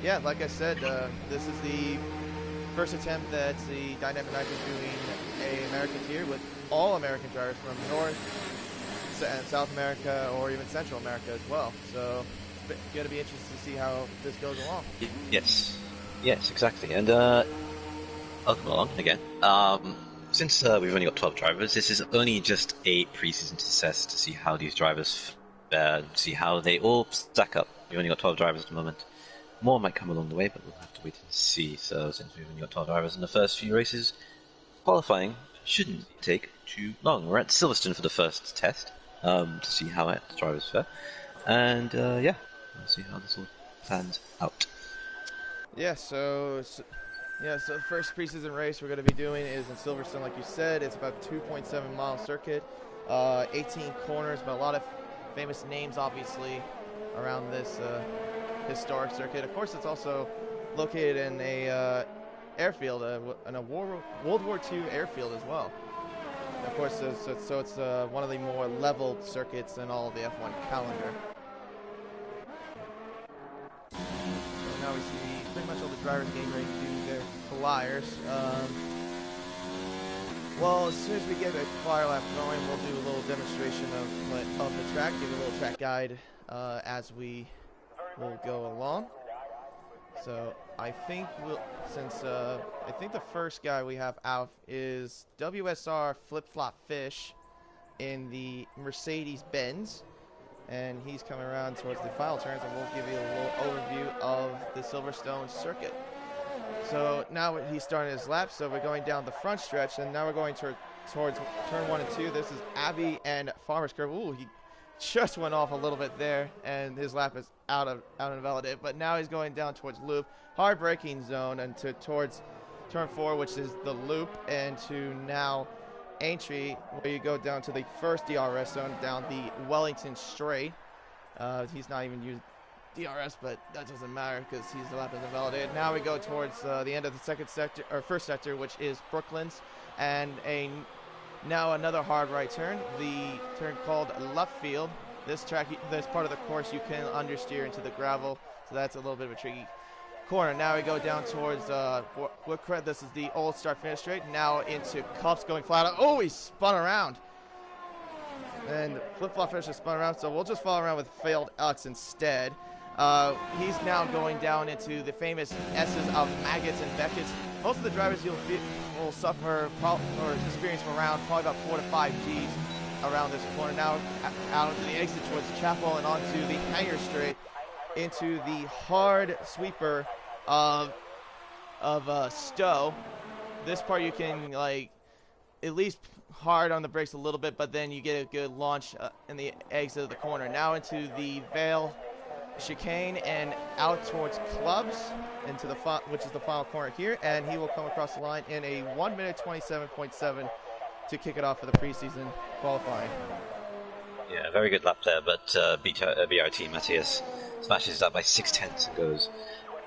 yeah, like I said, this is the first attempt that the Dynamic Knights is doing a American tier with all American drivers from North and South America or even Central America as well. So it's going to be interesting to see how this goes along. Yes, yes, exactly. And welcome along again. Since we've only got 12 drivers, this is only just a preseason test to see how these drivers fare, see how they all stack up. We've only got 12 drivers at the moment. More might come along the way, but we'll have to wait and see. So since we've only got 12 drivers in the first few races, qualifying shouldn't take too long. We're at Silverstone for the first test to see how the drivers fare. And yeah, we'll see how this all plans out. Yeah, so the first preseason race we're going to be doing is in Silverstone, like you said. It's about 2.7 mile circuit, 18 corners, but a lot of famous names, obviously, around this historic circuit. Of course, it's also located in a airfield, in a World War II airfield as well. Of course, so it's one of the more leveled circuits in all of the F1 calendar. So now we see pretty much all the drivers getting ready to do their flyers. Well, as soon as we get a flyer lap going, we'll do a little demonstration of the track, give a little track guide as we will go along. So I think I think the first guy we have out is WSR Flip Flop Fish in the Mercedes-Benz, and he's coming around towards the final turns, and we'll give you a little overview of the Silverstone circuit. So now he's starting his lap, so we're going down the front stretch, and now we're going towards turn 1 and 2. This is Abbey and Farmer's Curve. Ooh, he just went off a little bit there, and his lap is out and validated. But now he's going down towards loop, hard braking zone, and towards turn 4, which is the loop, and to now Aintree, where you go down to the first DRS zone, down the Wellington Straight. He's not even used DRS, but that doesn't matter because his lap isn't validated. Now we go towards the end of the first sector, which is Brooklands, and now another hard right turn, the turn called Luffield. This part of the course you can understeer into the gravel, so that's a little bit of a tricky corner. Now we go down towards Woodcrest. This is the old start finish straight. Now into Cups going flat out. Oh, he spun around. And flip-flop finish is spun around, so we'll just follow around with failed Ux instead. He's now going down into the famous S's of Maggots and Beckett's. Most of the drivers will suffer or experience from around probably about 4 to 5 Gs around this corner. Now out into the exit towards Chapel and onto the Hanger Straight into the hard sweeper of Stowe. This part you can at least hard on the brakes a little bit, but then you get a good launch in the exit of the corner. Now into the Vale chicane and out towards Clubs into which is the final corner here, and he will come across the line in a 1 minute 27.7 to kick it off for the preseason qualifying. Yeah, very good lap there, but BRT Matthias smashes that by 6/10 and goes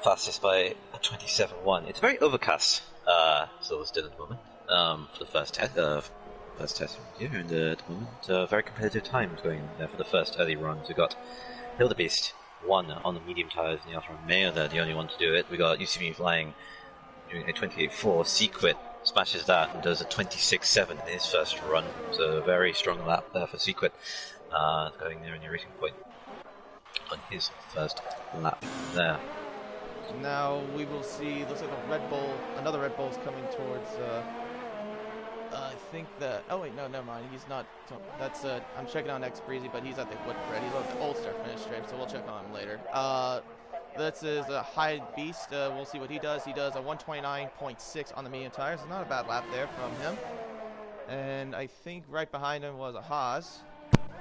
fastest by a 27.1. It's very overcast, Silverstone at the moment, for the first test here, and at the moment, very competitive times going there for the first early runs. We got Hildebeest won on the medium tires in the Alfa Romeo. They're the only one to do it. We got UCB flying doing a 28.4. Sequit smashes that and does a 26.7 in his first run. So a very strong lap there for Sequit, going there in the racing point on his first lap there. Now we will see, looks like another Red Bull is coming towards, I think oh wait, no, never mind, he's not, I'm checking on X Breezy, but he's at the Woodcrest, he's at the Old Star finish straight, so we'll check on him later. This is a High Beast, we'll see what he does. He does a 129.6 on the medium tires, it's not a bad lap there from him. And I think right behind him was a Haas,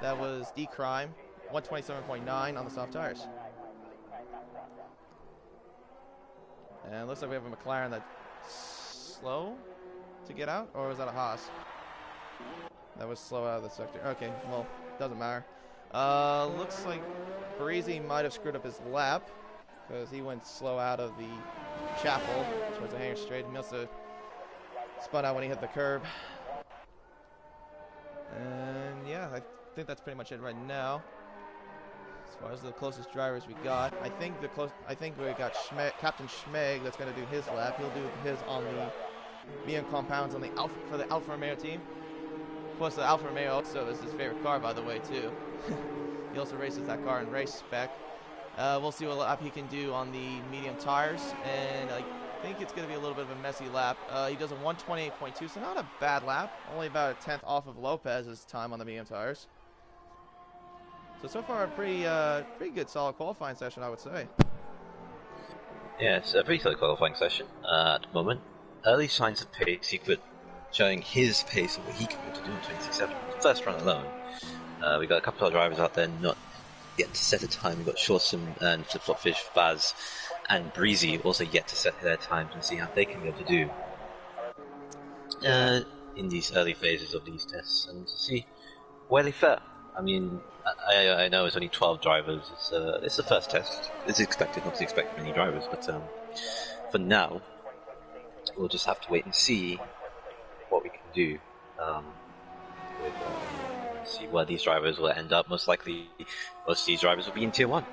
that was D-Crime, 127.9 on the soft tires. And it looks like we have a McLaren that's slow to get out, or was that a Haas? That was slow out of the sector. Okay, well, doesn't matter. Looks like Breezy might have screwed up his lap because he went slow out of the Chapel towards the Hanger Straight. He must have spun out when he hit the curb. And yeah, I think that's pretty much it right now. As far as the closest drivers we got. I think we got Captain Schmeg that's going to do his lap. He'll do his on the medium compounds on the for the Alfa Romeo team. Of course, the Alfa Romeo also is his favorite car, by the way, too. He also races that car in race spec. We'll see what lap he can do on the medium tires, and I think it's going to be a little bit of a messy lap. He does a 128.2, so not a bad lap. Only about a 10th off of Lopez's time on the medium tires. So far, a pretty good, solid qualifying session, I would say. Yeah, it's a pretty solid qualifying session at the moment. Early signs of pace, Secret showing his pace and what he can be able to do in 26.7. First run alone. We got a couple of drivers out there not yet to set a time. We've got Shawson and Flip Flop Fish, Faz, and Breezy also yet to set their times and see how they can be able to do in these early phases of these tests and to see where they fare. I mean, I know it's only 12 drivers. It's the first test. It's expected not to expect many drivers, but for now, we'll just have to wait and see what we can do. See where these drivers will end up. Most likely, most of these drivers will be in Tier 1.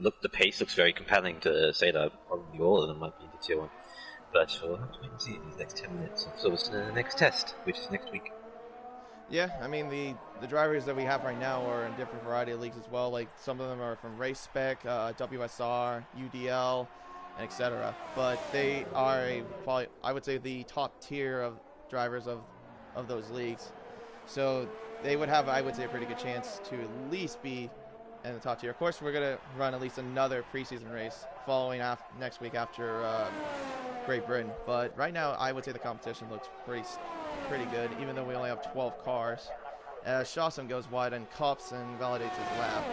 The pace looks very compelling to say that probably all of them might be into Tier 1. But we'll have to wait and see in these next 10 minutes. So it's the next test, which is next week. Yeah, I mean, the drivers that we have right now are in different variety of leagues as well. Like, some of them are from Race Spec, WSR, UDL, and etc. But they are probably, I would say, the top tier of drivers of those leagues. So they would have, I would say, a pretty good chance to at least be in the top tier. Of course, we're going to run at least another preseason race following next week after Great Britain. But right now, I would say the competition looks pretty good, even though we only have 12 cars. Shawson goes wide in cups and validates his lap,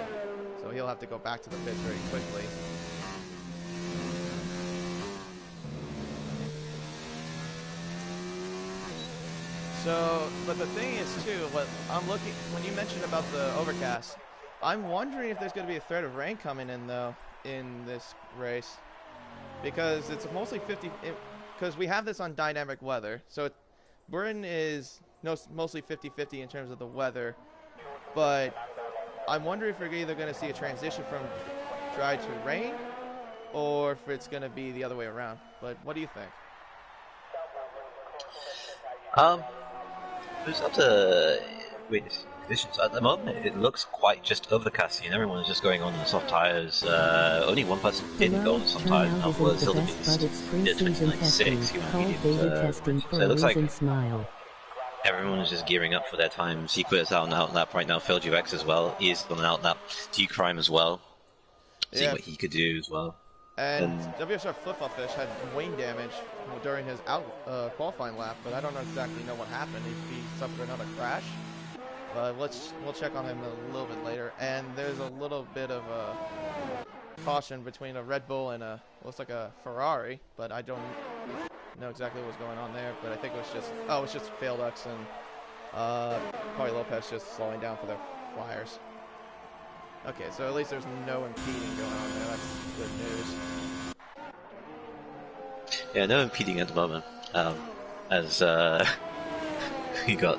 so he'll have to go back to the pits very quickly. So, but the thing is too, when you mentioned about the overcast, I'm wondering if there's going to be a threat of rain coming in though in this race, because it's mostly because we have this on dynamic weather. So Britain is mostly 50-50 in terms of the weather, but I'm wondering if we're either going to see a transition from dry to rain, or if it's going to be the other way around. But what do you think? It's up to witness conditions. At the moment, it looks quite just overcast, and everyone is just going on the soft tires. Only one person didn't go on the soft tires, and that was Hildebeest. He did 29.6, he went medium. So it looks like everyone is just gearing up for their time. Secret is out on out lap right now. PhilGX as well. He is on an out lap. T-Crime as well. Seeing what he could do as well. And WSR Flip Flop Fish had wing damage during his qualifying lap, but I don't exactly know what happened. He suffered another crash. But we'll check on him a little bit later. And there's a little bit of a caution between a Red Bull and looks like a Ferrari, but I don't know exactly what was going on there. But I think it was just failed X and probably Lopez just slowing down for their flyers. Okay, so at least there's no impeding going on there. That's good news. Yeah, no impeding at the moment. As we got,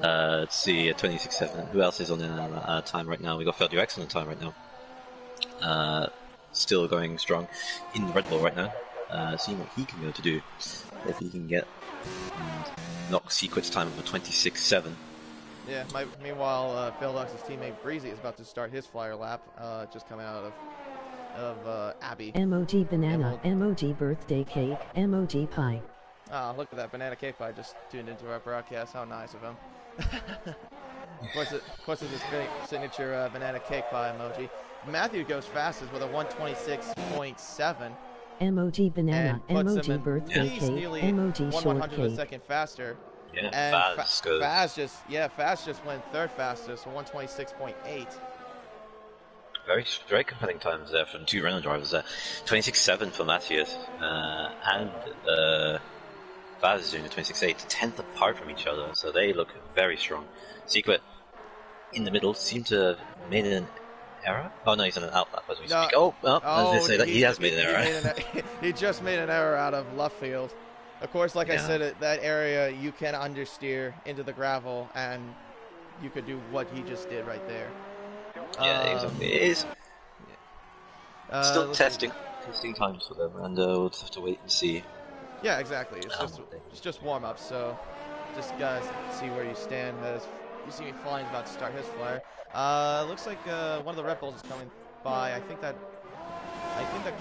let's see, 26.7. Who else is on the time right now? We got PhilGX on the time right now. Still going strong in the Red Bull right now. Seeing what he can go to do. If he can get knock Secret's time of a 26.7. Yeah, meanwhile, PhilGX's teammate Breezy is about to start his flyer lap, just coming out of Abbey. Emoji banana, emoji birthday cake, emoji pie. Ah, look at that, Banana Cake Pie just tuned into our broadcast. How nice of him. Of course, it's his signature Banana Cake Pie emoji. Matthew goes fastest with a 126.7. Emoji banana, emoji birthday cake, emoji short cake. 1/100th second faster. Yeah, and Faz just went third fastest, so 126.8. Very compelling times there from two Renault drivers there. 26.7 for Matthias, and Faz is doing a 26.8, 10th apart from each other, so they look very strong. Secret in the middle seemed to have made an error. Oh no, he's on an outlap as we speak. As they say that he has made an error. He just made an error out of left field. Of course, like I said, that area you can understeer into the gravel, and you could do what he just did right there. Yeah, exactly. It is still testing times for them, and we'll just have to wait and see. Yeah, exactly. It's just warm up, so just guys see where you stand. As you see me flying, about to start his flyer. Looks like one of the Red Bulls is coming by. I think that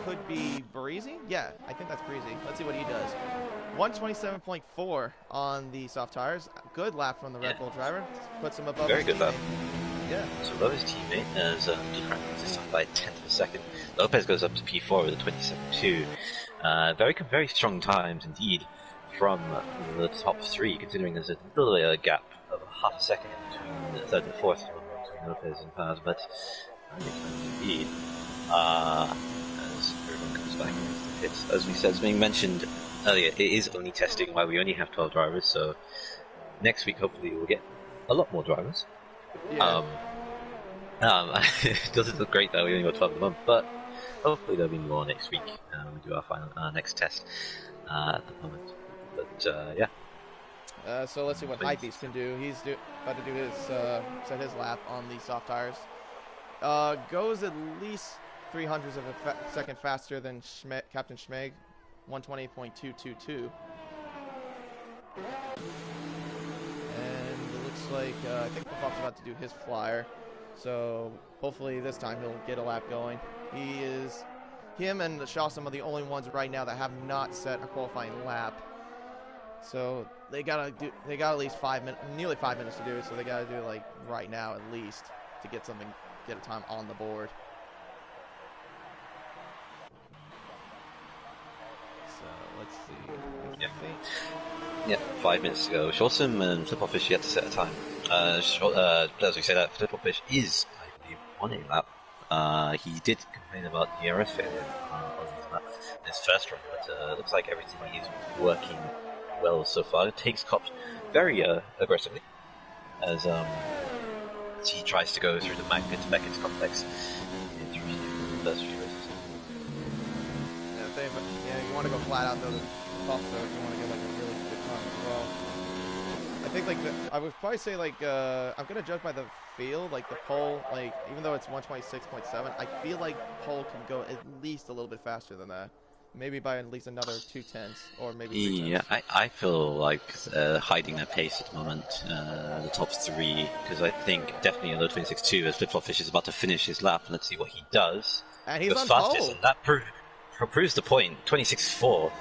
could be Breezy. Yeah, I think that's Breezy. Let's see what he does. 127.4 on the soft tires. Good lap from the Red Bull driver. Puts him above Very his good lap. Yeah. So above his teammate as Decran this time by a tenth of a second. Lopez goes up to P4 with a 27.2. Very strong times indeed from the top three, considering there's a little bit of a gap of half a second between the third and fourth between Lopez and Paz, but indeed. As everyone comes back into the pits. As we said, as being mentioned earlier, it is only testing why we only have 12 drivers, so next week hopefully we'll get a lot more drivers. Yeah. It doesn't look great that we only got 12 a month, but hopefully there'll be more next week when we do our final next test at the moment. But yeah. So let's see what Hypebeast can do. He's about to do his set his lap on the soft tires. Goes at least 0.03 of a second faster than Captain Schmeg, 120.222. And it looks like I think Puff's about to do his flyer, so hopefully this time he'll get a lap going. Him and Shawsome are the only ones right now that have not set a qualifying lap. So they got at least nearly 5 minutes to do it. So they gotta do it like right now at least to get a time on the board. So let's see. Yeah, 5 minutes to go. Shawsome and Flip-Off-Fish yet to set a time. As we say that, Flip-Off-Fish is, I believe, on a lap. He did complain about the DRS failure on his lap in his first run, but it looks like everything is working well so far. It takes Cops very aggressively as he tries to go through the Beckett complex through the first few races. Yeah, you want to go flat out though. You want to get like a really good time as well. I think I would probably say I'm gonna judge by the field, like the pole, like even though it's 126.7, I feel like pole can go at least a little bit faster than that. Maybe by at least another 2/10 or maybe 3/10. Yeah, I feel like hiding their pace at the moment, the top three, because I think definitely in the 26.2 as Flip-Flop-Fish is about to finish his lap. Let's see what he does. And he's on fastest, pole. And that proves the point. 26.4.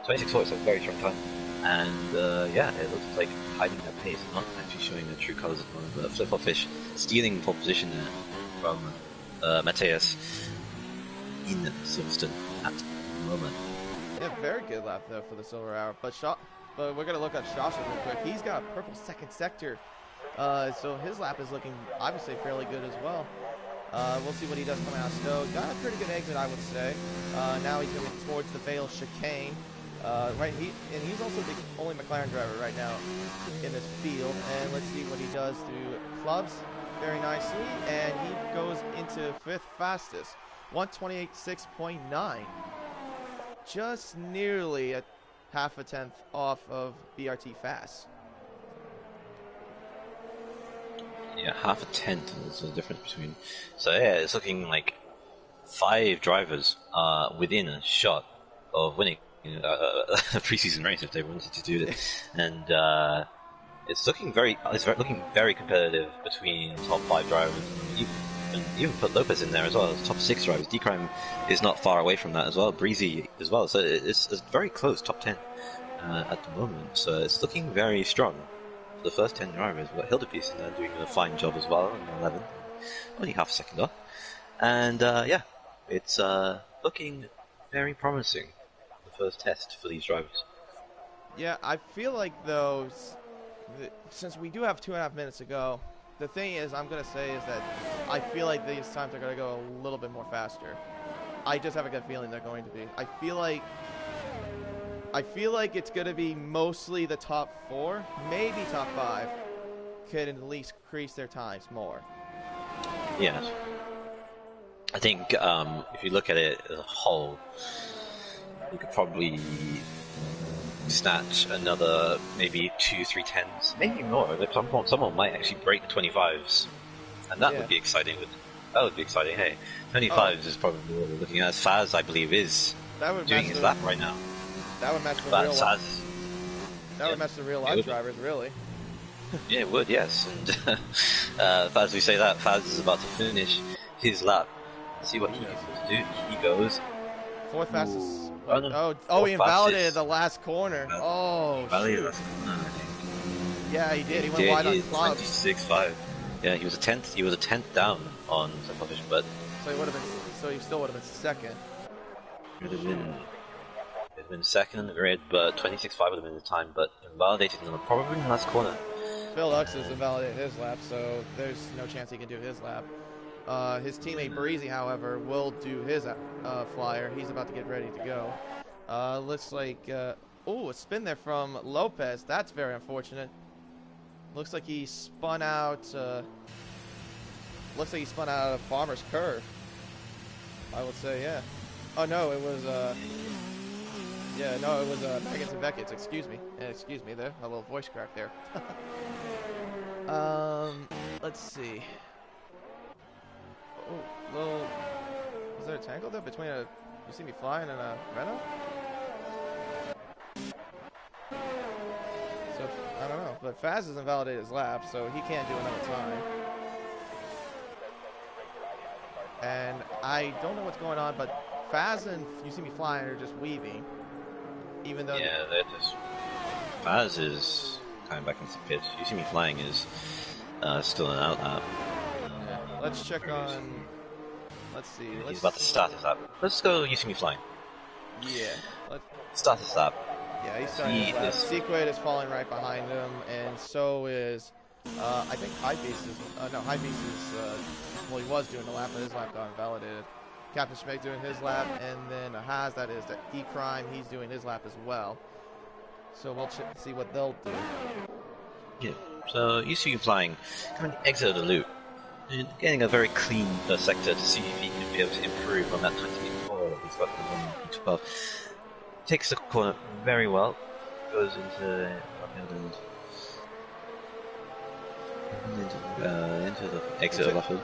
26.4 is a very strong time. And yeah, it looks like hiding their pace, not actually showing their true colors at the moment. But Flip-Flop-Fish stealing pole position there from Mateus in Silverstone at the moment. Yeah, very good lap though for the Silver Hour. But we're gonna look at Shawsome real quick. He's got a purple second sector, so his lap is looking obviously fairly good as well. We'll see what he does coming out of Stowe. Got a pretty good exit, I would say. Now he's going towards the Vale chicane. He's also the only McLaren driver right now in this field. And let's see what he does through clubs very nicely, and he goes into fifth fastest. 128.6.9, just nearly a half a tenth off of BRT Fast. Yeah, half a tenth is the difference between. So yeah, it's looking like 5 drivers are within a shot of winning a preseason race if they wanted to do it, and it's looking very competitive between top 5 drivers. And even put Lopez in there as well as top 6 drivers. D-Crime is not far away from that as well. Breezy as well. So it's very close, top 10 at the moment. So it's looking very strong for the first 10 drivers. We've got Hildepiece in there doing a fine job as well in 11th. Only half a second off. And yeah, it's looking very promising, the first test for these drivers. Yeah, I feel like though, since we do have 2.5 minutes to go, the thing is, I'm going to say is that I feel like these times are going to go a little bit more faster. I just have a good feeling they're going to be. I feel like it's going to be mostly the top 4, maybe top 5, could at least increase their times more. Yes. I think if you look at it as a whole, you could probably snatch another maybe 2-3 10s, maybe more. Someone might actually break the 25s and that would be exciting. That would be exciting. Hey, 25 is probably what we're looking at. Faz, I believe, is doing his lap right now. That would match the real life. That would match the real life drivers, really. Yeah, it would, yes. And as we say that, Faz is about to finish his lap. Let's see what he can do. He goes. Fourth fastest. He invalidated the last corner. Shoot. Yeah, he did. He went wide on clubs. 26.5. Yeah, he was a tenth. He was a tenth down on Self-Publish, but so he still would have been second. It would have been second in the grid, but 26.5 would have been the time. But invalidated probably in the last corner. Phil Ux has invalidated his lap, so there's no chance he can do his lap. His teammate Breezy, however, will do his flyer. He's about to get ready to go. Looks like a spin there from Lopez. That's very unfortunate. Looks like he spun out. Looks like he spun out of Farmer's Curve. I would say, yeah. Oh no, it was. Yeah, no, it was Megan's and Beckett's. Excuse me there. A little voice crack there. Let's see. Oh, is there a tangle there between You See Me Flying and a Renault? So, I don't know. But Faz has invalidated his lap, so he can't do another time. And I don't know what's going on, but Faz and You See Me Flying are just weaving. Even though... Yeah, they're just... Faz is coming back into the pit. You See Me Flying is still an out lap. Let's check on... Let's see. He's about to start his lap. Let's go You See Me Flying. Yeah. Start his lap. Yeah, he's starting his lap. Sequid is falling right behind him, and so is... I think Hypebeast is... no, Hypebeast is... well, he was doing the lap, but his lap got invalidated. Captain Schmeck doing his lap, and then Haz, that is the E-Crime, he's doing his lap as well. So we'll see what they'll do. Yeah, so You See Me Flying coming to exit of the loop. And getting a very clean first sector to see if he can be able to improve on that 20.4 that he's got in 12. Takes the corner very well, goes into the exit of Luffield.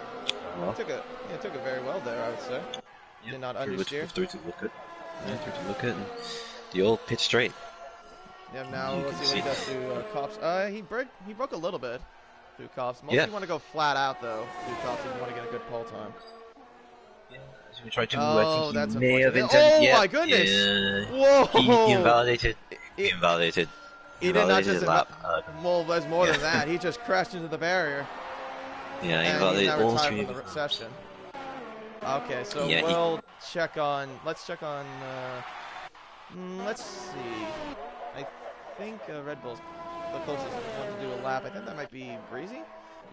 Well. Took it very well there, I would say. Yep. Did not understeer. Through to look at. Yeah, through to look at. And the old pit straight. Yeah, now let's see what he does to Cops. He broke a little bit through Cops. Mostly want to go flat out though through Cops if you want to get a good pole time. Yeah, so we tried to move. I think that's may have intended. My goodness! Yeah. Whoa! He invalidated. He did not just lap. Well, there's more than that. He just crashed into the barrier. Yeah, he invalidated all three from the session. Okay, so let's check on. Let's see. I think Red Bull's the closest one to do a lap. I think that might be Breezy.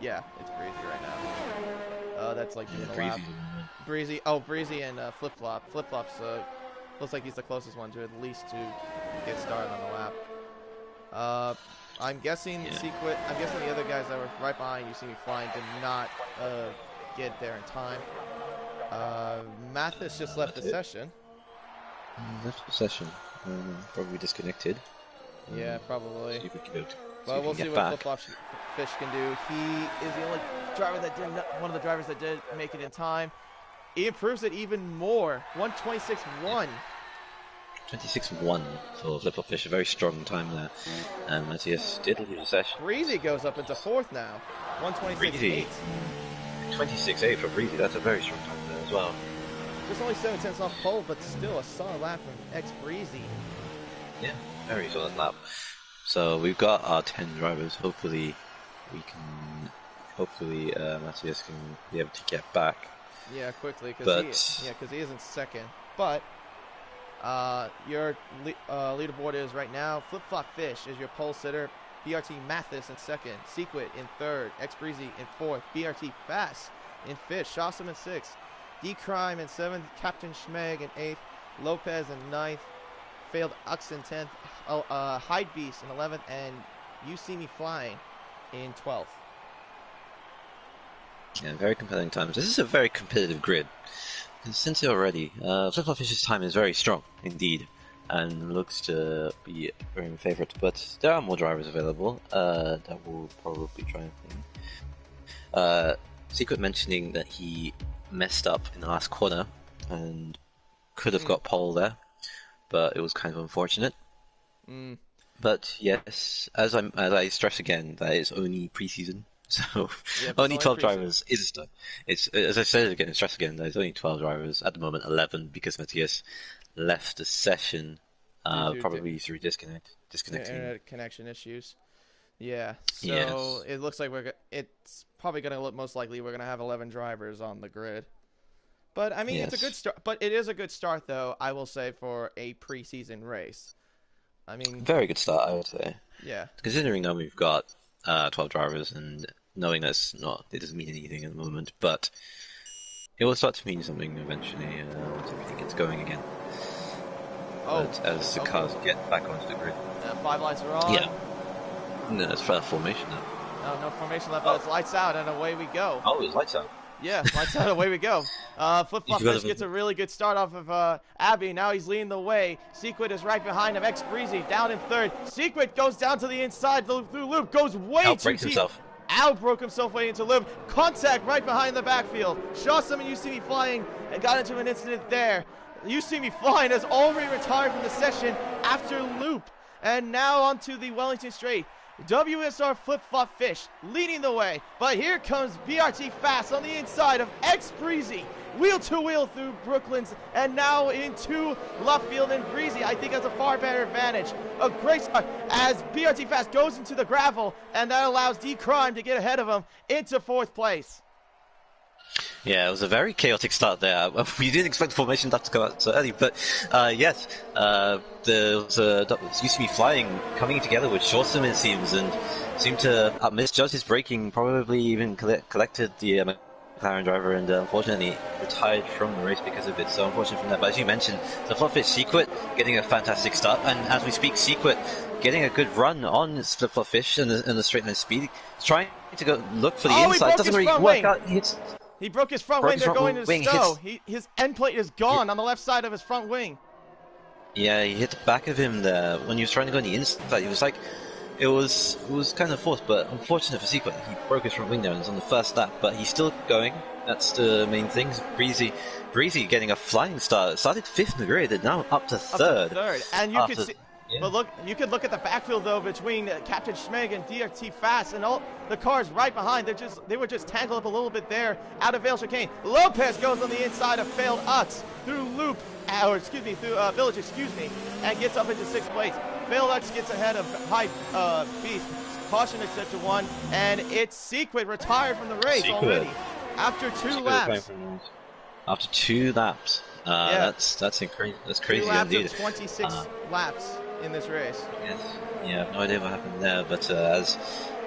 Yeah, it's Breezy right now. That's like doing a lap. Breezy. Oh, Breezy and Flip Flop. Flip Flop's looks like he's the closest one to at least to get started on the lap. I'm guessing Sequit. I'm guessing the other guys that were right behind You See Me Flying did not get there in time. Mathis just left the session. Left the session. Probably disconnected. Yeah, probably. Well, we'll see what Flip Flop Fish can do. He is the only driver that did one of the drivers that did make it in time. He improves it even more. 1:26.1. 26.1 for Flip Flop Fish, a very strong time there. And Matthias did lose the session. Breezy goes up into fourth now. 1:26.8. 26.8 for Breezy, that's a very strong time there as well. Just only 7 tenths off pole, but still a solid lap from ex-Breezy. Yeah, very solid lap. So we've got our 10 drivers. Hopefully Matthias can be able to get back. Yeah, quickly, because he isn't second. But your leaderboard is right now Flip Flop Fish is your pole sitter, BRT Mathis in second, Sequit in third, ex-Breezy in fourth, BRT Fast in fifth, Shawsome in sixth, D-Crime in seventh, Captain Schmeg in eighth, Lopez in ninth, Failed Ux in 10th, Hyde Beast in 11th, and You See Me Flying in 12th. Yeah, very compelling times. This is a very competitive grid. Since already, Flip Flop Fish's time is very strong indeed, and looks to be very in favourite. But there are more drivers available that will probably try and Secret mentioning that he messed up in the last corner and could have got pole there, but it was kind of unfortunate. But yes, as I stress again, that is only preseason, so only 12 drivers is a start. It's, as I said again, stress again, there's only 12 drivers at the moment, 11 because Matthias left the session, probably through disconnecting. Internet connection issues. Yeah, so it looks like it's probably going to look most likely we're going to have 11 drivers on the grid. But I mean, it's a good start. But it is a good start, though, I will say, for a preseason race. I mean, very good start, I would say. Yeah. Considering that we've got 12 drivers and knowing it doesn't mean anything at the moment, but it will start to mean something eventually once everything gets going again. But as the cars get back onto the grid. 5 lights are on. Yeah. No, it's for formation now. No formation left, but it's lights out, and away we go. Oh, it's lights out. Yeah, lights out, away we go. Flip-Flop Fish gets a really good start off of Abby. Now he's leading the way. Secret is right behind him. Breezy down in third. Secret goes down to the inside through loop. Goes way too deep. Broke himself way into loop. Contact right behind the backfield. Shawsome and UCB flying and got into an incident there. UCB flying has already retired from the session after loop. And now onto the Wellington Straight. WSR Flip-Flop Fish leading the way, but here comes BRT Fast on the inside of Breezy, wheel to wheel through Brooklands, and now into left field, and Breezy I think has a far better advantage. A great start as BRT Fast goes into the gravel, and that allows D-Crime to get ahead of him into 4th place. Yeah, it was a very chaotic start there. We didn't expect the formation to go out so early, but yes, there was UCB flying coming together with Shawsome, it seems, and seemed to misjudge his braking, probably even collected the McLaren driver, and unfortunately retired from the race because of it. So unfortunate from that. But as you mentioned, the Flip-Flop Secret getting a fantastic start, and as we speak, Secret getting a good run on Flip-Flop Fish in the straight line speed. He's trying to go look for the inside. Doesn't really work out. He broke his front wing. They're going to stow. His end plate is gone on the left side of his front wing. Yeah, he hit the back of him there when he was trying to go on the inside. He was like, it was kind of forced, but unfortunate for Secret. He broke his front wing there and it's on the first lap, but he's still going. That's the main thing. Breezy getting a flying start. Started 5th in the grid, and now up to 3rd. And you could see. Yeah. But look, you could look at the backfield though between Captain Schmeg and DRT Fast, and all the cars right behind. They were just tangled up a little bit there out of Vale Chicane. Lopez goes on the inside of Failed Ux through loop, through Village, and gets up into 6th place. Failed Ux gets ahead of High Beast. Caution is set to 1, and it's Secret retired from the race already after 2 laps. After 2 laps. That's incredible. That's crazy. 2 laps indeed. of 26 laps in this race. Yes. Yeah, I have no idea what happened there, but as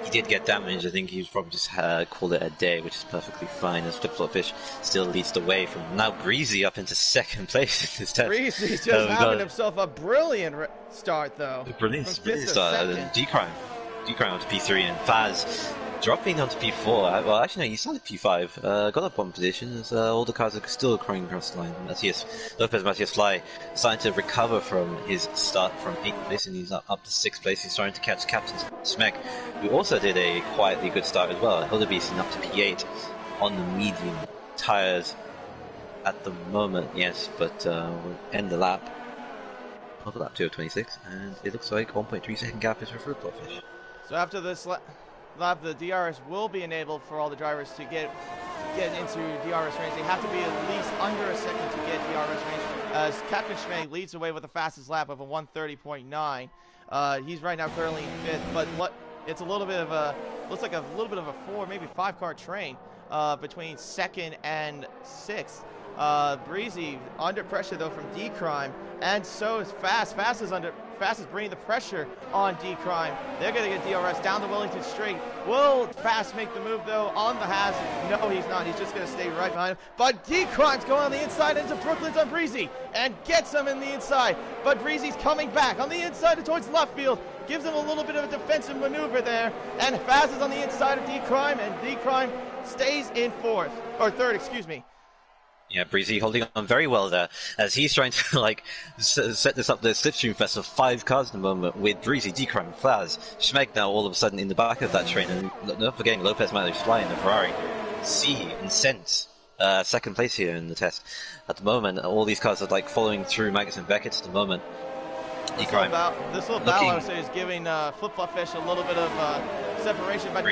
he did get damaged, I think he's probably just called it a day, which is perfectly fine, as Flip-Flop Fish still leads the way from now Breezy up into 2nd place instead. Breezy's just having himself a brilliant start, though. A brilliant start. D-Crime onto P3, and Faz dropping onto P4. Well, actually, no, he started P5. Got up one position as all the cars are still crying across the line. Matthias Fly starting to recover from his start from 8th place, and he's up to 6th place. He's starting to catch Captain Smek, who also did a quietly good start as well. Hildebeest up to P8 on the medium tires at the moment, yes, but we'll end the lap. Of lap 2 of 26, and it looks like 1.3 second gap is for Flip-Flop Fish. So after this lap, the DRS will be enabled for all the drivers to get into DRS range. They have to be at least under a second to get DRS range. As Captain Schmeg leads away with the fastest lap of a 1:30.9. He's right now currently in 5th, but it's a little bit of a looks like a little bit of a 4, maybe 5-car train between 2nd and 6th. Breezy under pressure though from D-Crime, and so is Fast. Fast is bringing the pressure on D-Crime. They're going to get DRS down the Wellington Straight. Will Fast make the move though on the hazard? No, he's not. He's just going to stay right behind him. But D-Crime's going on the inside into Brooklands on Breezy and gets him in the inside. But Breezy's coming back on the inside towards left field. Gives him a little bit of a defensive maneuver there. And Fast is on the inside of D-Crime, and D-Crime stays in 3rd, excuse me. Yeah, Breezy holding on very well there as he's trying to set this up the slipstream fest of 5 cars at the moment with Breezy, D-Crime, Flaz, Schmeg now all of a sudden in the back of that train, and not forgetting Lopez Matos flying the Ferrari. see and sense second place here in the test. At the moment, all these cars are like following through Magnus and Beckett at the moment. This little battle, I would say, is giving Flip-Flop Fish a little bit of separation, but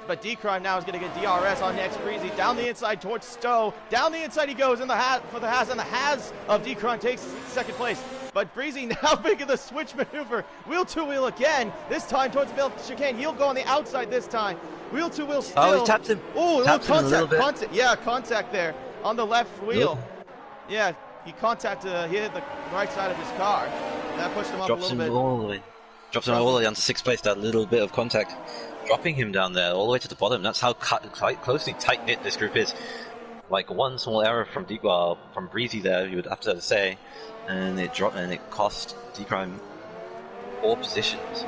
But D-Crime now is going to get DRS on next Breezy. Down the inside towards Stowe. Down the inside he goes in for the Haz, and the Haz of D-Crime takes second place. But Breezy now making the switch maneuver. Wheel-to-wheel again. This time towards the chicane. He'll go on the outside this time. Wheel-to-wheel still. Oh, he tapped him. Oh, contact. Yeah, contact there on the left wheel. Yeah, he hit the right side of his car. That pushed him up a little bit. Drops him all the way down to 6th place. That little bit of contact. Dropping him down there all the way to the bottom. That's how closely tight-knit this group is. Like one small error from from Breezy there, you would have to say, and it cost D-Crime 4 positions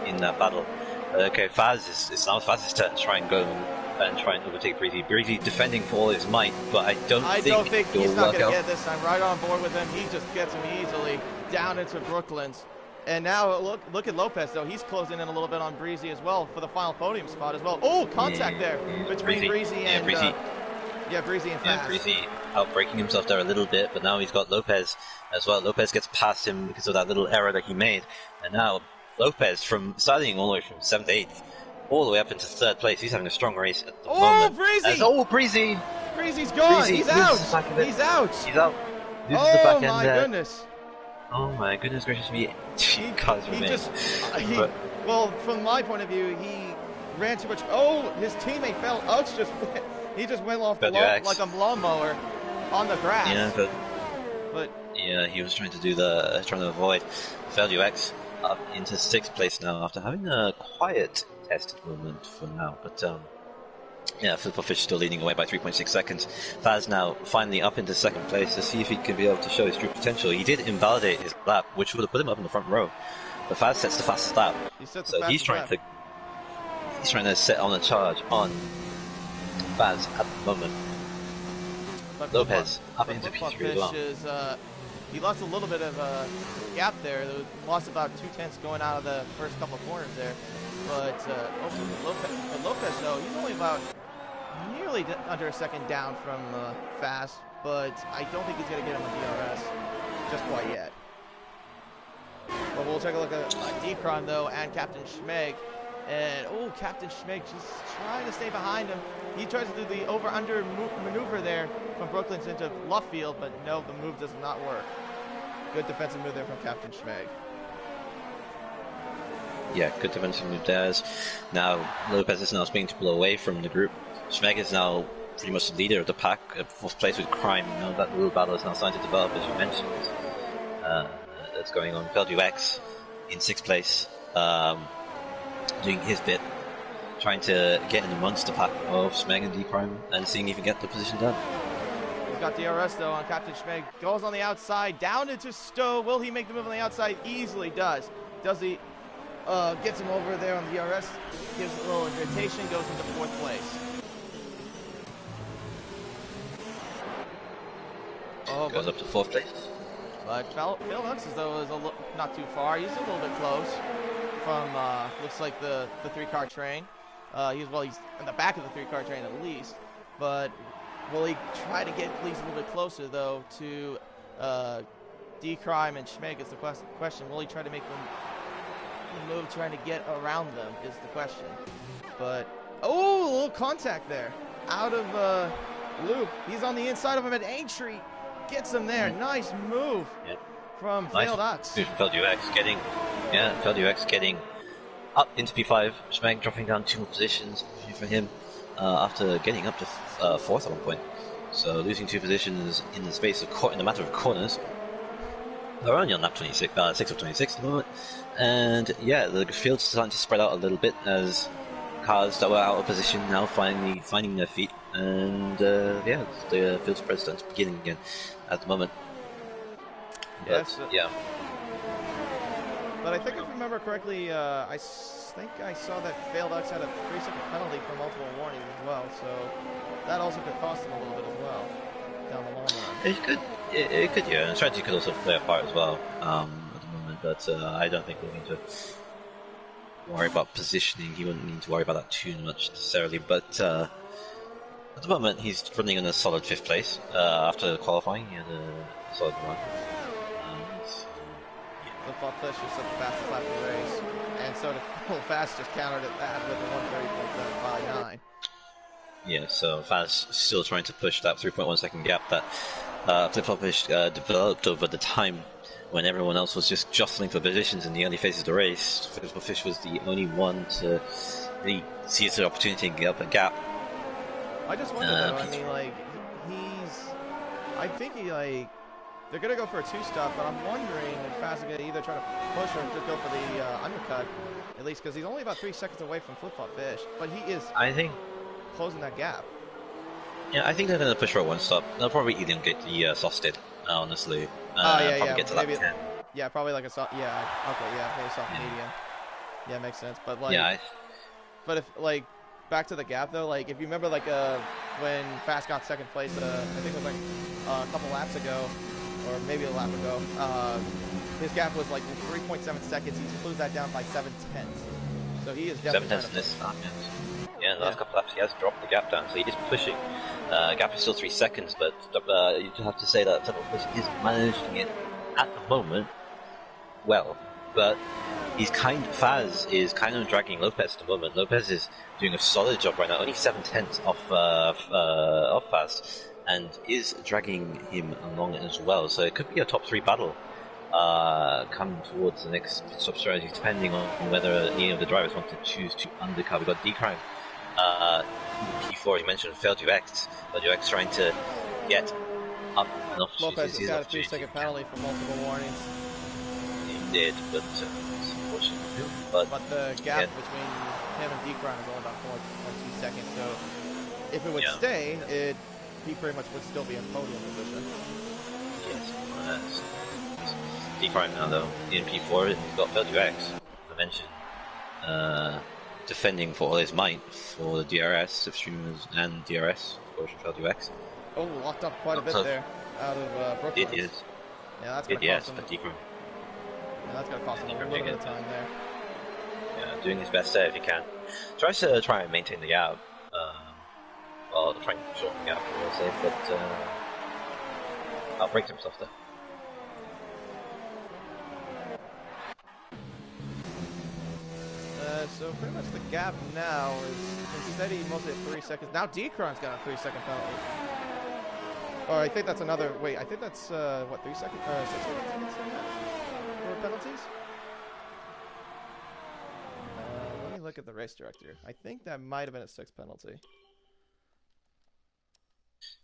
in that battle. Okay, it's now Faz's turn to try and go and try and overtake Breezy. Breezy defending for all his might, but I don't think he's not going to get this time. Right on board with him, he just gets him easily down into Brooklands. And now look at Lopez though. He's closing in a little bit on Breezy as well for the final podium spot as well. Oh, contact there between Breezy and Breezy and Faz. Yeah, Breezy outbreaking himself there a little bit, but now he's got Lopez as well. Lopez gets past him because of that little error that he made, and now Lopez from starting all the way from 7th to 8th, all the way up into 3rd place. He's having a strong race at the moment. Breezy! Breezy's gone. He's out. He's out. Loses the back end my goodness. Oh my goodness gracious me. Well, from my point of view, he ran too much. Oh, his teammate fell. He just went off like a lawnmower on the grass. Yeah, but yeah, he was trying to avoid. Failed UX up into 6th place now after having a quiet test at the moment for now. But yeah, Flip-Flop Fish still leading away by 3.6 seconds. Faz now finally up into 2nd place to see if he can be able to show his true potential. He did invalidate his lap, which would have put him up in the front row. But Faz sets the fastest lap, so he's trying to set on a charge on Faz at the moment. But Lopez up into P3 as well. He lost a little bit of a gap there. They lost about 2/10 going out of the first couple of corners there. But Lopez, though, he's only about nearly under a second down from Faz, but I don't think he's going to get him on DRS just quite yet. But we'll take a look at D-Cron, though, and Captain Schmeg. And, Captain Schmeg just trying to stay behind him. He tries to do the over-under maneuver there from Brooklands into Luffield, but no, the move does not work. Good defensive move there from Captain Schmeg. Yeah, good defensive move there. Now Lopez is now beginning to pull away from the group. Schmeg is now pretty much the leader of the pack, 4th place with Crime. Now that little battle is now starting to develop, as you mentioned. That's going on. Failed UX in 6th place, doing his bit, trying to get in amongst the pack of Schmeg and D-Crime and seeing if he can get the position done. He's got DRS though on Captain Schmeg. Goes on the outside, down into Stowe. Will he make the move on the outside? Easily does. Does he? Gets him over there on the DRS. Gives a little irritation. Goes into 4th place. Goes up to 4th place. But Phil Hooks, though, is not too far. He's a little bit close from, looks like the 3-car train. He's in the back of the 3-car train at least. But will he try to get at least a little bit closer, though, to D-Crime and Schmeg is the question. Will he try to make them move, trying to get around them is the question. But, a little contact there. Out of loop. He's on the inside of him at Aintree. Gets him there. Nice move from Failed UX. Failed UX getting up into P5. Schmeg dropping down 2 more positions for him after getting up to 4th at one point. So losing 2 positions in the space of in a matter of corners. They're only on lap 26, 6 of 26 at the moment. And yeah, the field's starting to spread out a little bit as cars that were out of position now finally finding their feet. And yeah, the field spread starting to begin again at the moment. But, yeah. But I think if I remember correctly, I think I saw that Failed UX had a 3-second penalty for multiple warnings as well. So that also could cost him a little bit as well down the long run. It could, yeah. And strategy could also play a part as well at the moment. But I don't think we're going to worry about positioning. He wouldn't need to worry about that too much necessarily. But At the moment, he's running in a solid 5th place. After qualifying, he had a solid run. Flip-flop Fish just set the fastest lap of the race. And so Fast just countered at that with a 1:30.759. Yeah, so Faz still trying to push that 3.1 second gap that Flip-flop Fish developed over the time when everyone else was just jostling for positions in the early phases of the race. Flip-flop Fish was the only one to really seize the opportunity and get up a gap. I just wonder though, I mean, like, I think they're going to go for a 2-stop, but I'm wondering if Faz is going to either try to push or just go for the undercut, at least, because he's only about 3 seconds away from Flip-flop Fish, but he is closing that gap. Yeah, I think they're going to push for a 1-stop. They'll probably elongate the soft state, honestly. Yeah, probably get to maybe, that 10. Yeah, probably like a soft, maybe a soft medium. Yeah, makes sense, but like, but if, like, back to the gap though, like if you remember like when Fast got 2nd place, I think it was like a couple laps ago, or maybe a lap ago, his gap was like 3.7 seconds. He's closed that down by 7/10. So he is definitely 7/10 in this time. Yeah, the last couple laps he has dropped the gap down, so he is pushing. Gap is still 3 seconds, but you have to say that Flip-flop Fish is managing it at the moment well, but Faz is kind of dragging Lopez at the moment. Lopez is doing a solid job right now, only 7/10 off Faz, and is dragging him along as well. So it could be a top 3 battle coming towards the next pit stop strategy, depending on whether any of the drivers want to choose to undercut. We've got D-Crime, P4, you mentioned failed UX, but UX trying to get up an opportunity. Lopez has got a 3-second penalty for multiple warnings. He did, but but the gap between him and D-Crime is only about 4.2 seconds, so if it would stay, he pretty much would still be in podium position. Yes, D-Crime now though, in P4, and he's got failed UX, as I mentioned, defending for all his might for the DRS, Slipstreamers and DRS, of course, failed UX. Oh, locked up quite a bit there, out of Brooklyn. It is. Yeah, that's going to cost him. But D-Crime. Yeah, that's going to cost him a little bit of time there. Yeah, doing his best there if he can. Tries to try and maintain the gap. Well, trying to shorten the gap, I will say, but outbreaks himself there. So pretty much the gap now is steady mostly at 3 seconds. Now D-Crime's got a 3-second penalty. Or I think that's another. Wait, I think that's 3 seconds? 6 seconds for penalties. Let me look at the race director. I think that might have been a 6th penalty.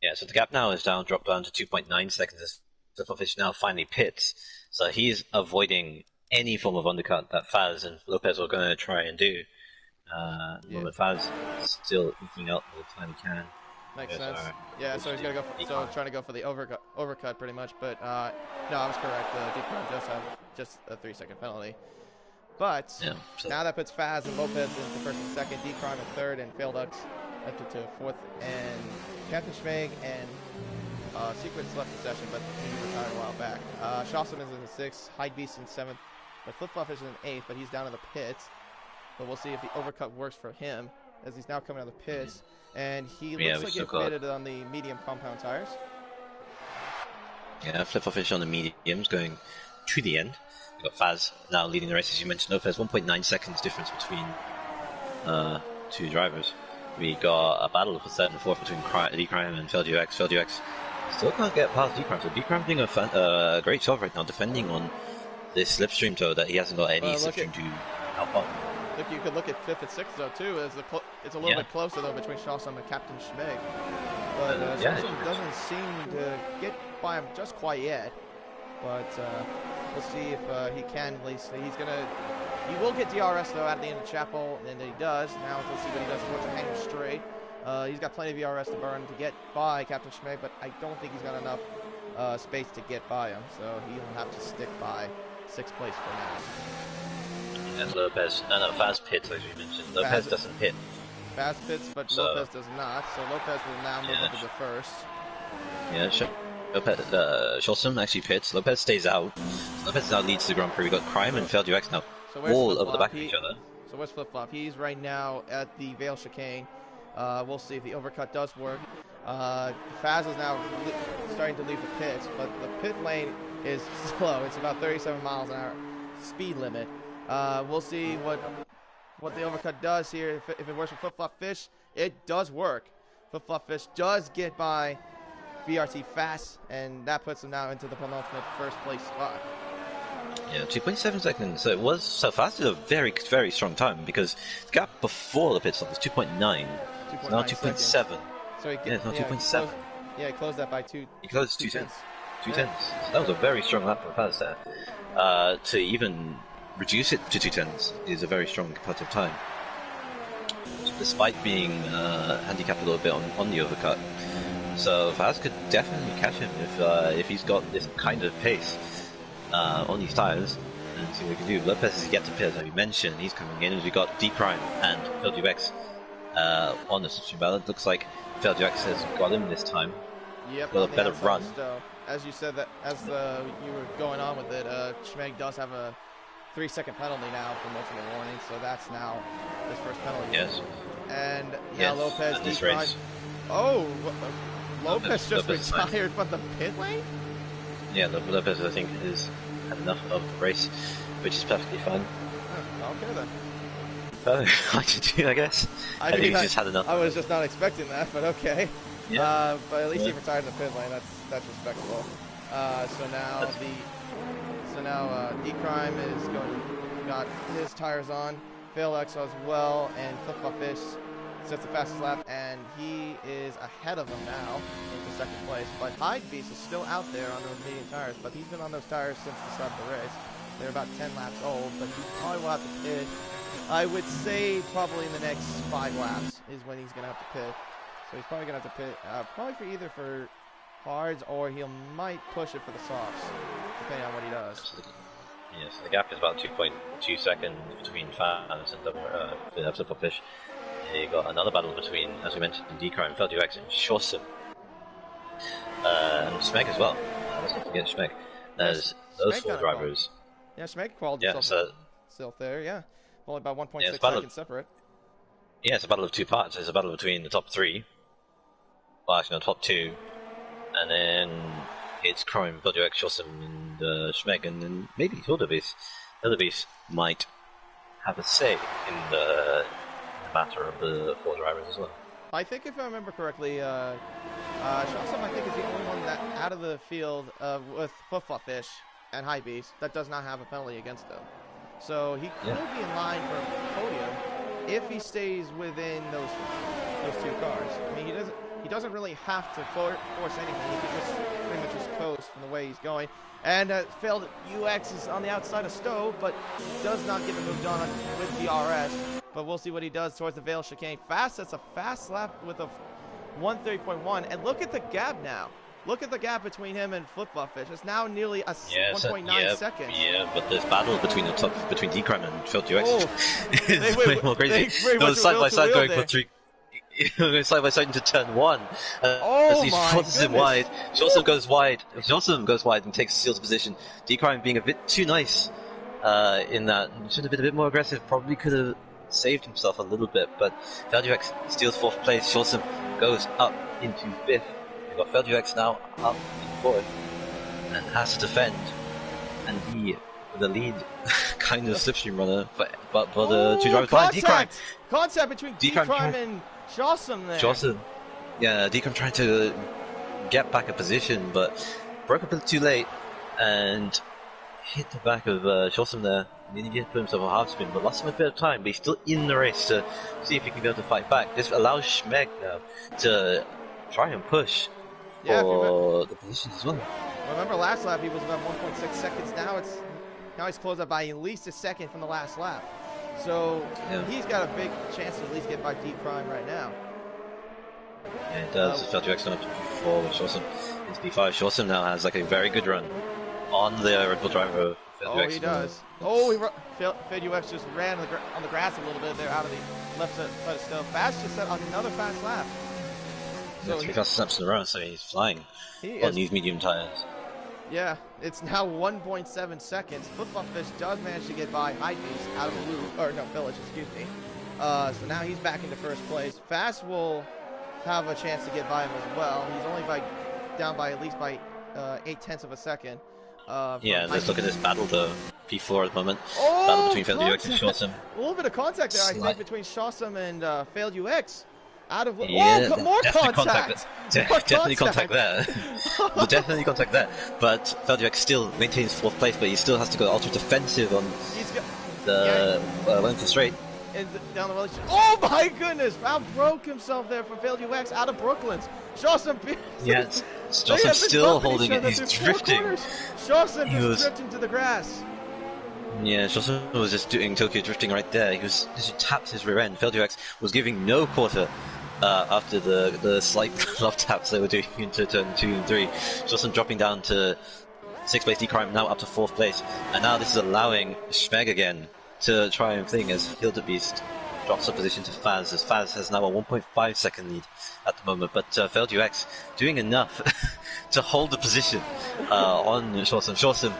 Yeah, so the gap now is dropped down to 2.9 seconds as Flip-flop Fish now finally pits. So he's avoiding any form of undercut that Faz and Lopez are going to try and do. But Faz is still eking out the time he can. Makes sense. Yeah, so he's going to go for, trying to go for the overcut pretty much, but no, I was correct. D-Crime does have just a 3-second penalty. But now that puts Faz and Lopez into 1st and 2nd, D-Crime in 3rd, and failed Ux up to 4th, and Captain Schmeg and Secrets left the session, but he retired a while back. Shawson is in 6th, Hydebeast in 7th, but Flip-flop is in 8th, but he's down in the pits. But we'll see if the overcut works for him, as he's now coming out of the pits. And he looks like he fitted on the medium compound tires. Yeah, Flip-flop Fish on the mediums going to the end. We've got Faz now leading the race, as you mentioned. Lopez, 1.9 seconds difference between 2 drivers. We got a battle for 3rd and 4th between D-Crime and failed UX. Failed UX still can't get past D-Crime, so D-Crime doing a great job right now defending on this slipstream toe that he hasn't got any slipstream to help up. Look, you could look at 5th and 6th though too. As it's a little bit closer though between Shawson and Captain Schmeg. But Shawson doesn't seem to get by him just quite yet. But we'll see if he can at least. He will get DRS though at the end of Chapel, and he does. Now let's see what he does towards the hanger straight. He's got plenty of DRS to burn to get by Captain Schmeg, but I don't think he's got enough space to get by him. So he'll have to stick by 6th place for now. And Lopez, Faz pits, as you mentioned. Lopez doesn't pit. Faz pits, but Lopez does not. So Lopez will now move up to the 1st. Yeah, Shawson actually pits. Lopez stays out. Lopez now leads the Grand Prix. We've got Crime and failed UX now all over the back of each other. So where's Flip-flop? He's right now at the Vale Chicane. We'll see if the overcut does work. Faz is now starting to leave the pits, but the pit lane is slow. It's about 37 miles an hour speed limit. We'll see what the overcut does here. If it works for Flip Flop Fish, it does work. Flip Flop Fish does get by VRT fast, and that puts him now into the penultimate first place spot. Yeah, 2.7 seconds. So it was so fast. It's a very, very strong time because the gap before the pit stop was 2.9. Now 2.7. So it's now 2.7. Yeah, he closed that by two. He closed 2 tenths. 2 tenths. So that was a very strong lap for Faz there. To even reduce it to 2 tenths is a very strong competitive time, despite being handicapped a little bit on the overcut. So Faz could definitely catch him if he's got this kind of pace on these tires, and see what he can do. Lopez is yet to pit, as we mentioned. He's coming in as we got D Prime and FieldUX on the substitute ballot. Looks like FieldUX has got him this time. Yep, got a better run. As you said, that as you were going on with it, Schmeg does have a 3-second penalty now for multiple warnings, so that's now his first penalty. Yes. And now Lopez this race. Oh, Lopez just retired from the pit lane? Yeah, Lopez, I think, has had enough of the race, which is perfectly fine. Oh, okay then. I guess. I think he's just had enough. I was just not expecting that, but okay. Yeah. But at least he retired in the pit lane. That's respectable. So now D-Crime is got his tires on. FieldUX as well, and Flip Flop Fish sets the fastest lap, and he is ahead of him now into second place. But Hydebeast is still out there on those medium tires, but he's been on those tires since the start of the race. They're about 10 laps old, but he probably will have to pit. I would say probably in the next 5 laps is when he's going to have to pit. So he's probably going to have to pit, probably for either for hards, or he might push it for the softs, depending on what he does. Yes, the gap is about 2.2 seconds between Faz and Flip Flop Fish. You got another battle between, as we mentioned, D-Crime, FieldUX, and Shawson. And Schmeg as well. Let's not forget Schmeg. There's those 4 drivers. Yeah, Schmeg qualified himself still there, yeah. Only about 1.6 seconds separate. Yeah, it's a battle of 2 parts. It's a battle between the top 3. Well, actually, no, top 2. And then it's Crime, FieldUX, Shawson, and Schmeg, and then maybe HildaBeast. HildaBeast might have a say in the matter of the 4 drivers as well. I think if I remember correctly, Shawson I think is the only one that out of the field with Flip Flop Fish and Hydebeast that does not have a penalty against him. So he could be in line for a podium if he stays within those 2 cars. I mean, he doesn't really have to force anything. He can just pretty much just coast from the way he's going. And FieldUX is on the outside of Stowe, but does not get the move done with DRS. But we'll see what he does towards the Vale chicane. Fast, that's a fast lap with a 1:30.1. And look at the gap now. Look at the gap between him and Flip Flop Fish. It's now nearly 1.9 seconds. Yeah, but this battle between D-Crime and FieldUX is way more crazy. They was side by side going for 3. Side by side into turn 1. As he forces him wide. Shawson goes wide. Shawson goes wide and takes Seal's position. D-Crime being a bit too nice in that. Should have been a bit more aggressive. Probably could have saved himself a little bit. But FieldUX steals 4th place. Shawson goes up into 5th. We've got FieldUX now up in 4th and has to defend. And he, the lead kind of slipstream runner, but the 2 drivers behind D-Crime. Contact between D-Crime and Shawson there. Shawson. Yeah, D-Crime trying to get back a position, but broke up a bit too late and hit the back of Shawson there. He needed to put himself on half spin, but lost him a bit of time, but he's still in the race to see if he can be able to fight back. This allows Schmeg now to try and push for the position as well. Remember last lap he was about 1.6 seconds. Now he's closed up by at least a second from the last lap. So he's got a big chance to at least get by D-Crime right now. Yeah, it does. FieldUX going up to P4 with Shawson. It's P5. Shawson now has like a very good run on the Red Bull driver. Oh, he does. Oh, FieldUX just ran on the grass a little bit there out of the left side of Stowe. Fast just set on another fast lap. So 3 fastest laps in a row, so he's flying on these medium tires. Yeah, it's now 1.7 seconds. Flip Flop Fish does manage to get by Hydebeast out of the loop, or no, Village, excuse me. So now he's back into first place. Fast will have a chance to get by him as well. He's only down by at least by 0.8 of a second. Yeah, let's look at this battle though. P4 at the moment. Oh, battle between Failed UX and Shawsome. A little bit of contact there, I think, between Shawsome and Failed UX. Yeah, more contact! Definitely contact there. Definitely contact there. But Failed UX still maintains 4th place, but he still has to go ultra defensive on the length of straight. Down the village. Oh my goodness! Ralph broke himself there from Failed UX out of Brooklyn's. Shawsome. Yes, Shawsome still holding it. He's drifting. Shawsome is drifting to the grass. Yeah, Shawsome was just doing Tokyo drifting right there. He tapped his rear end. Failed UX was giving no quarter after the slight love taps they were doing into turn 2 and 3. Shawsome dropping down to 6th place Decrime, now up to 4th place. And now this is allowing Schmeg again to try and thing as Hildebeest drops a position to Faz, as Faz has now a 1.5 second lead at the moment, but Failed UX doing enough to hold the position on Shawsome. Shawsome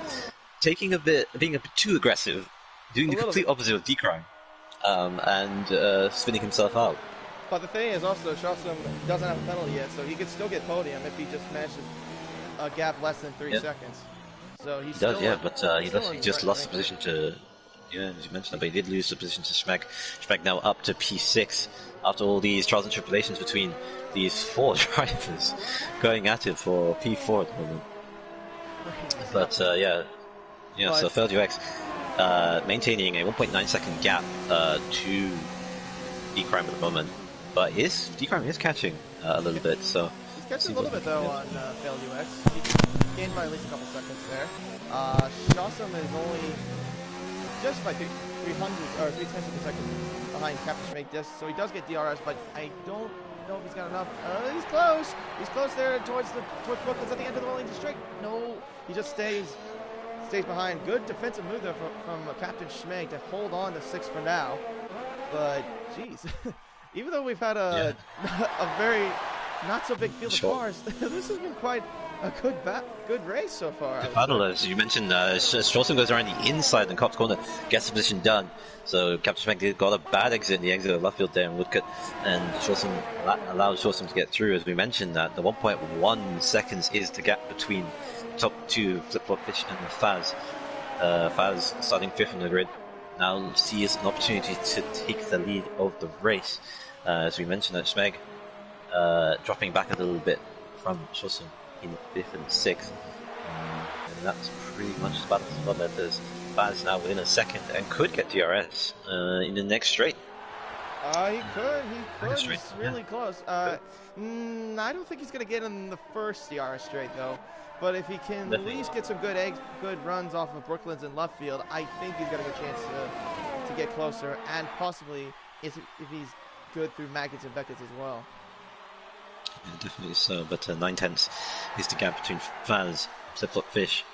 being a bit too aggressive, doing the complete opposite of Decrime, and spinning himself out. But the thing is also, Shawsome doesn't have a penalty yet, so he could still get podium if he just manages a gap less than 3 seconds. So he does, but he just lost the position to... Yeah, as you mentioned, but he did lose the position to Schmeg. Schmeg now up to P6 after all these trials and tribulations between these 4 drivers going at it for P4 at the moment. But so Failed UX maintaining a 1.9 second gap to Decrime at the moment, but Decrime is catching a little bit. So he's catching a little bit though on Failed UX. He gained by at least a couple seconds there. Shawsome is only just by 300 or 0.3 of a second behind Captain Schmeg, so he does get DRS, but I don't know if he's got enough. He's close. He's close there towards Brooklyn's at the end of the Wellington Straight. No, he just stays behind. Good defensive move there from Captain Schmeg to hold on to 6 for now. But geez, even though we've had a very not so big field of cars, this has been quite a good race so far. The battle, as you mentioned, Shawsome goes around the inside and Cops Corner gets the position done. So Captain Schmeg got a bad exit in the exit of left field there in Woodcut, and Shawsome allowed Shawsome to get through. As we mentioned, that the 1.1 seconds is the gap between top 2 Flip-Flop Fish and Faz. Faz starting 5th in the grid now sees an opportunity to take the lead of the race. As we mentioned, that Schmeg dropping back a little bit from Shawsome in 5th and 6th, and that's pretty much the battle for that. There's Faz now within a second and could get DRS in the next straight. He could. He's really close. I don't think he's going to get in the first DRS straight though, but if he can at least get some good runs off of Brooklyn's in left field, I think he's got a good chance to get closer, and possibly if he's good through Maggots and Beckett's as well. Yeah, definitely so, but 9/10 is the gap between Faz, Flip-Flop Fish,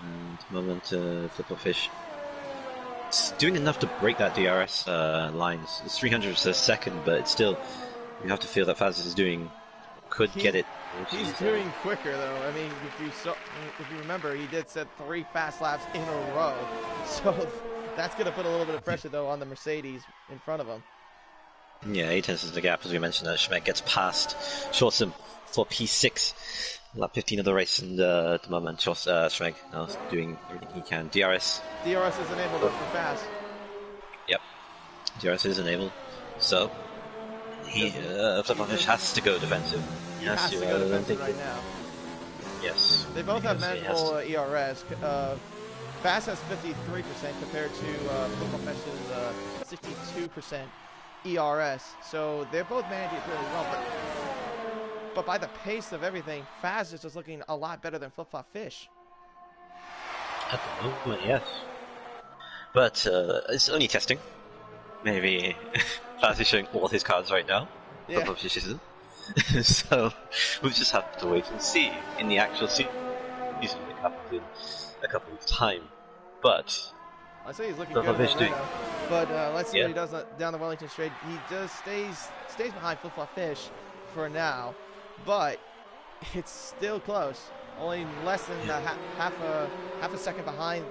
and at the moment Flip-Flop Fish is doing enough to break that DRS line. It's 300 a second, but it's still, you have to feel that Faz get it. He's doing quicker though. I mean, if you remember, he did set 3 fast laps in a row, so that's going to put a little bit of pressure though on the Mercedes in front of him. Yeah, 8/10 is the gap, as we mentioned. Schmeg gets past Shawsome for P6, lap 15 of the race, and at the moment, Schmeg now doing everything he can. DRS is enabled for fast. Yep, DRS is enabled, so Flip-Flop Fish has to go defensive. He has to go defensive right now. Yes. They both have manageable ERS. Fast has 53% compared to Flip-Flop Fish's 62%. ERS, so they're both managing it really well, but by the pace of everything, Faz is just looking a lot better than Flip-Flop Fish. At the moment, yes. But it's only testing. Maybe Faz is showing all his cards right now. Yeah. Flip-Flop Fish isn't. So we'll just have to wait and see in the actual season in a couple of time. But I say he's looking good right now. But let's see what he does down the Wellington Straight. He just stays behind Flip-Flop Fish for now, but it's still close. Only less than half a second behind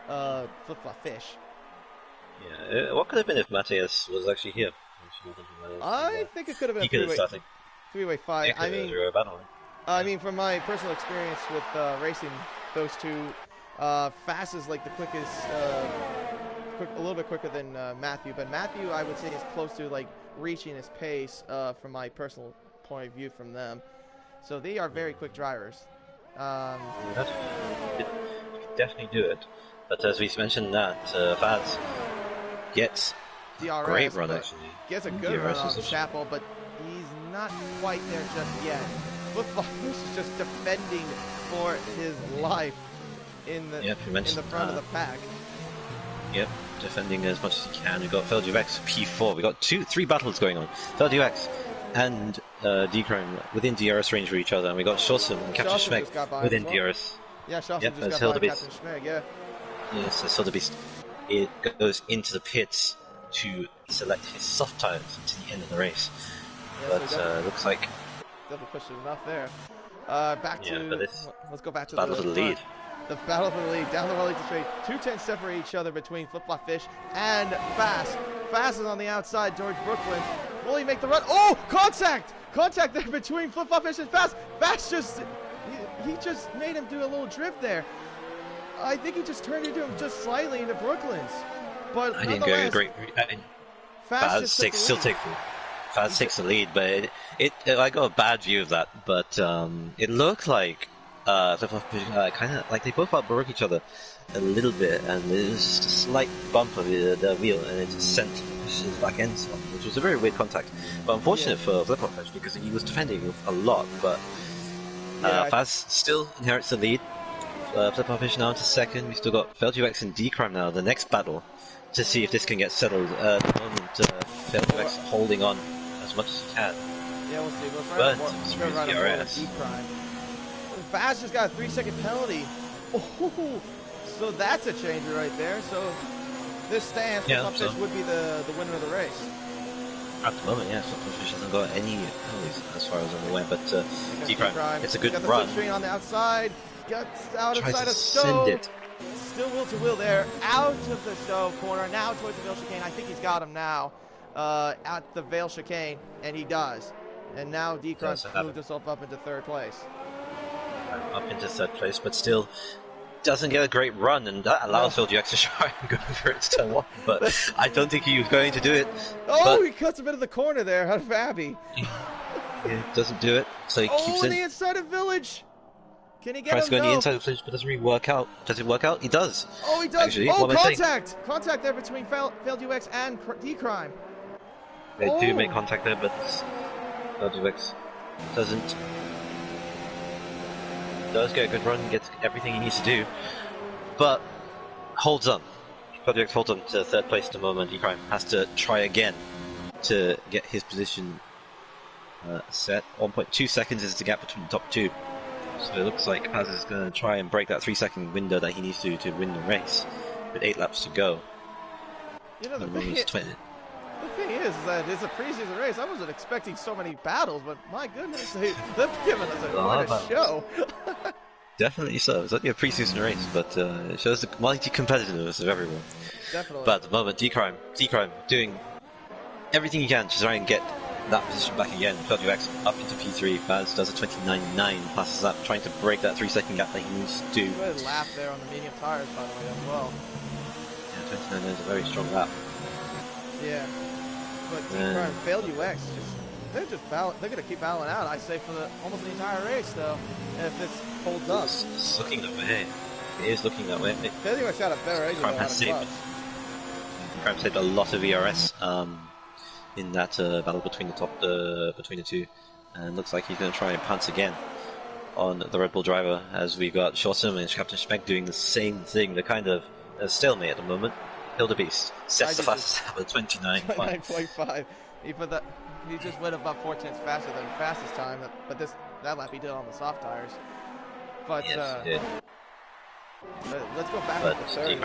Flip-Flop Fish. Yeah, what could have been if Matthias was actually here? I think it could have been a three-way fight. I mean, from my personal experience with racing those two, Fast is like the quickest, a little bit quicker than Matthew. But Matthew, I would say, is close to like reaching his pace from my personal point of view from them. So they are very quick drivers. You could definitely do it. But as we mentioned that, Fads gets DRS, great run actually. Gets a good run off Chapel, but he's not quite there just yet. Football is just defending for his life in the front of the pack. Yep, defending as much as he can. We've got FeldUX P4. We've got 3 battles going on. FeldUX and D-Crime within DRS range for each other, and we got Shawson and Captain Schmeck within DRS. Yeah, Shawson just got by Captain Schmeck, yeah. Yes, so Hildebeest, it goes into the pits to select his soft tires to the end of the race. Yeah, but so looks like definitely pushed it enough there. Let's go back to battle for the lead. The battle for the lead down the Wellington Straight. 210 separate each other between Flip-Flop Fish and Fast. Fast is on the outside towards Brooklyn. Will he make the run? Oh, contact! Contact there between Flip-Flop Fish and Fast. Fast he just made him do a little drift there. I think he just turned into him just slightly into Brooklyn's. But I didn't go great. Fast takes the lead, but I got a bad view of that. But it looked like kind of like they both outbroke each other a little bit, and there was just a slight bump of the wheel, and it just sent his back end off, which was a very weird contact. But unfortunate for Flip-Flop Fish because he was defending a lot. But Faz still inherits the lead. Flip-Flop Fish now into second. We've still got FeldUX and D-Crime now, the next battle, to see if this can get settled. At the moment, FeldUX holding on as much as he can. Yeah, we'll see. We'll try to DRS. D-Crime. Fast just got a 3-second penalty. Oh, so that's a changer right there. So this stance, Flip-Flop Fish would be the winner of the race. At the moment, yeah, Flip-Flop Fish hasn't got any penalties as far as I'm aware, but D-Crime, it's a good run. The on the outside. Gets out of sight of Stowe. Still wheel to wheel there. Out of the Stowe corner. Now towards the Vale chicane. I think he's got him now. At the Vale chicane. And he does. And now D-Crime moved himself up into third place. Up into third place, but still doesn't get a great run. And that allows FeldUX to try and go for it to turn 1. But I don't think he was going to do it. Oh, he cuts a bit of the corner there out of Abbey. He doesn't do it. So he keeps in the inside of Village. Can he get tries him? to go on the inside of the finish, but doesn't really work out. Does it work out? He does. Oh, he does. Actually, contact! Contact there between FeldUX and D-Crime. They do make contact there, but FeldUX does get a good run, gets everything he needs to do, but holds on. FeldUX holds on to third place at the moment. D-Crime has to try again to get his position set. 1.2 seconds is the gap between the top two. So it looks like Paz is going to try and break that 3-second window that he needs to win the race, with 8 laps to go. You know, the thing is that it's a preseason race. I wasn't expecting so many battles, but my goodness, they've given us quite a show. Definitely so. It's only a preseason race, but it shows the multi-competitiveness of everyone. Definitely. But at the moment, D-Crime doing everything he can to try and get that position back again. FeldUX up into P3. Faz does a 29.9, passes that, trying to break that 3-second gap that he needs to do. Good lap there on the medium tires, by the way, as well. Yeah, 29 is a very strong lap. Yeah, but D-Crime, FeldUX, they're going to keep battling out, I say, for almost the entire race, though, if this holds up. It's looking that way. It is looking that way. FeldUX had a better edge D-Crime has saved a lot of ERS. In that battle between the two, and looks like he's going to try and pounce again on the Red Bull driver, as we've got Shawson and Captain Schmeck doing the same thing. They're kind of a stalemate at the moment. Hildebeest sets the fastest lap at 29.5. He just went about 4 tenths faster than the fastest time, but that lap he did on the soft tires. But yes, he did. Let's go back to the third.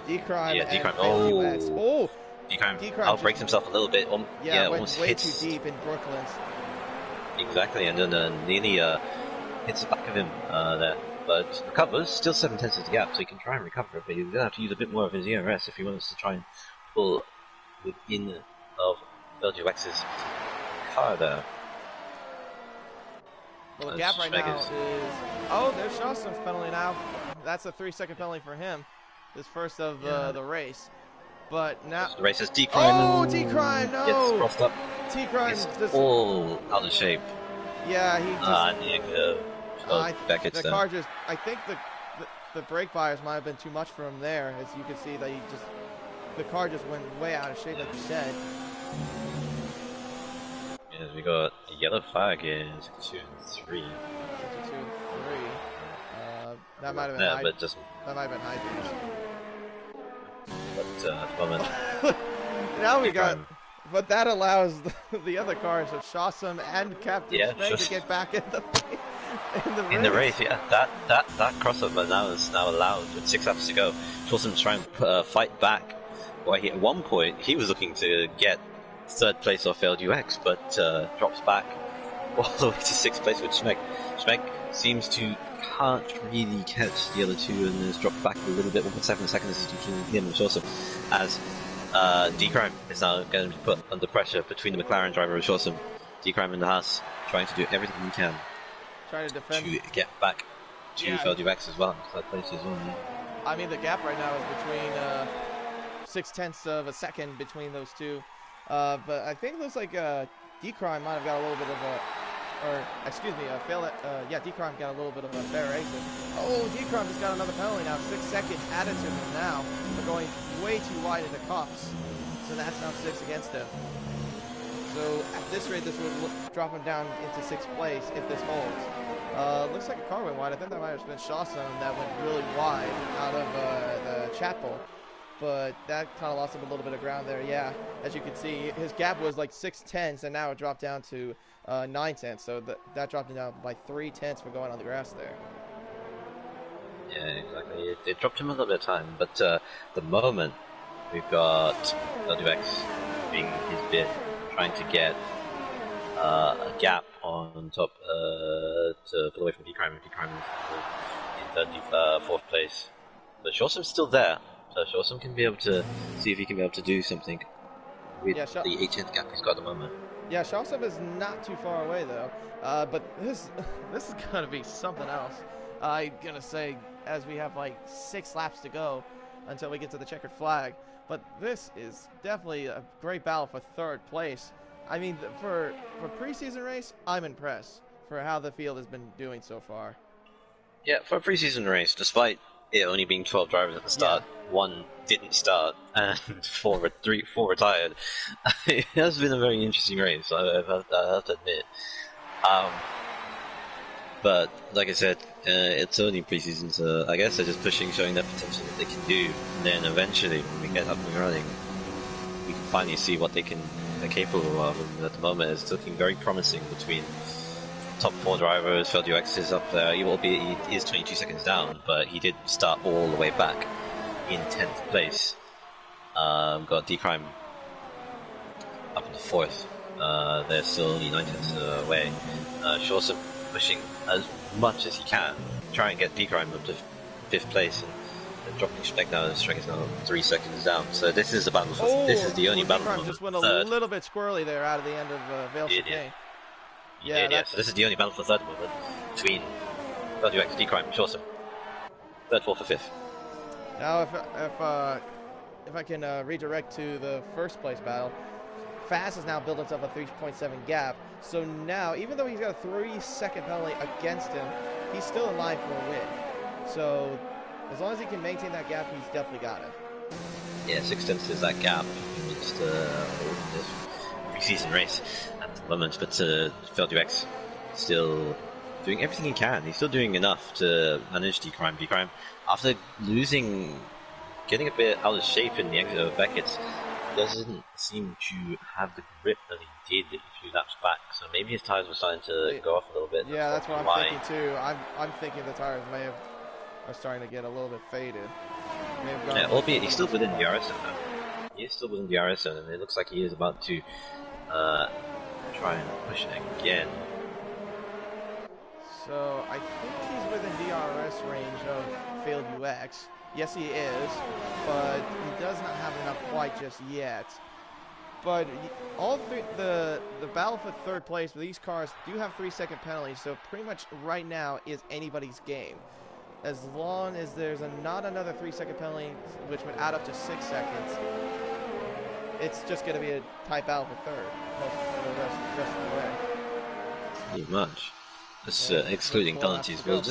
D-Crime and D-Crime. FeldUX. D-Crime outbreaks himself a little bit. Almost way hits too deep in Brooklyn's. Exactly, and then nearly hits the back of him there. But recovers, still 7 tenths of the gap, so he can try and recover it, but he's going to have to use a bit more of his ERS if he wants to try and pull within of LGX's car there. Well, the gap right now is... Oh, there's Shawson's penalty now. That's a 3-second penalty for him. This first of the race. But now... The race is D-Crime. Oh, D-Crime, no! Gets crossed up. D-Crime just all out of shape. Yeah, he just... Beckett's the car just... I think the brake bias might have been too much for him there. As you can see, that he just... The car just went way out of shape, like you said. Yes, we got a yellow flag in 62 and 3. 62 and 3. That might have been high. That might have been high beams. But at the moment... now we got... But that allows the other cars of Shawsome and Captain Schmeg to get back in the race. Yeah. That crossover now is allowed with 6 laps to go. Shawsome's trying to fight back. Well, at one point, he was looking to get 3rd place off failed UX, but drops back all the way to 6th place with Schmeg. Schmeg seems to can't really catch the other two and has dropped back a little bit, 1.7 seconds between him and Shawsome, as D-Crime is now going to be put under pressure between the McLaren driver and Shawsome. D-Crime in the house, trying to do everything he can trying to defend to get back to failed UX as well, 3rd place as well. I mean, the gap right now is between 0.6 of a second between those two. But I think it looks like D-Crime might have got a little bit of a, D-Crime got a little bit of a fair exit. Oh, D-Crime just got another penalty now. 6 seconds added to him now. They're going way too wide into cuffs. So that's now 6 against him. So at this rate, this would drop him down into 6th place if this holds. Looks like a car went wide. I think that might have been Shawsome that went really wide out of the chapel. But that kind of lost him a little bit of ground there. Yeah, as you can see, his gap was like 6/10, and now it dropped down to 9/10. So that dropped him down by 3/10 for going on the grass there. Yeah, exactly. It dropped him a little bit of time, but the moment we've got LWX being his bit, trying to get a gap on top to pull away from D-Crime. D-Crime is in 4th place, but Shawsome's still there. So Shawsome can be able to see if he can be able to do something with the 18th gap he's got at the moment. Yeah, Shawsome is not too far away though. But this is gonna be something else. I'm gonna say, as we have like 6 laps to go until we get to the checkered flag. But this is definitely a great battle for 3rd place. I mean, for preseason race, I'm impressed for how the field has been doing so far. Yeah, for a preseason race, despite it only being 12 drivers at the start, 1 didn't start and 4 retired. It has been a very interesting race, I have to admit. But like I said, it's only preseason, so I guess they're just pushing, showing that potential that they can do. And then eventually, when we get up and running, we can finally see what they're capable of. And at the moment, it's looking very promising between top 4 drivers. Failed UX is up there, albeit he is 22 seconds down, but he did start all the way back in 10th place. Got D-Crime up into 4th. They're still only 9/10 away. Shawsome pushing as much as he can, try and get D-Crime up to 5th place, and dropping Schmeg now. Schmeg is now 3 seconds down. So this is the battle. This is the only battle. D-Crime just went a little bit squirrely there out of the end of Vale Chicane. Yeah, so this is the only battle for 3rd moment between LWX, D-Crime, Shawsome. 3rd, 4th, or 5th. Now, if I can redirect to the 1st place battle, Fast has now built himself a 3.7 gap. So now, even though he's got a 3-second penalty against him, he's still in line for a win. So as long as he can maintain that gap, he's definitely got it. Yeah, 6/10 is that gap against this preseason race at the moment, but failed UX still doing everything he can. He's still doing enough to manage D-Crime. D-Crime, after getting a bit out of shape in the exit of Beckett, doesn't seem to have the grip that he did a few laps back. So maybe his tires were starting to go off a little bit. Yeah, that's what I'm thinking too. I'm thinking the tires are starting to get a little bit faded. Yeah, albeit he's still within the RS zone. He is still within the RS zone, and it looks like he is about to try and push it again. So I think he's within DRS range of failed UX. Yes, he is, but he does not have enough quite just yet. But all the battle for third place, these cars do have 3-second penalties, so pretty much right now is anybody's game. As long as there's not another 3-second penalty, which would add up to 6 seconds, it's just going to be a tight battle for third for the rest of the way. Pretty much. That's excluding penalties. Well,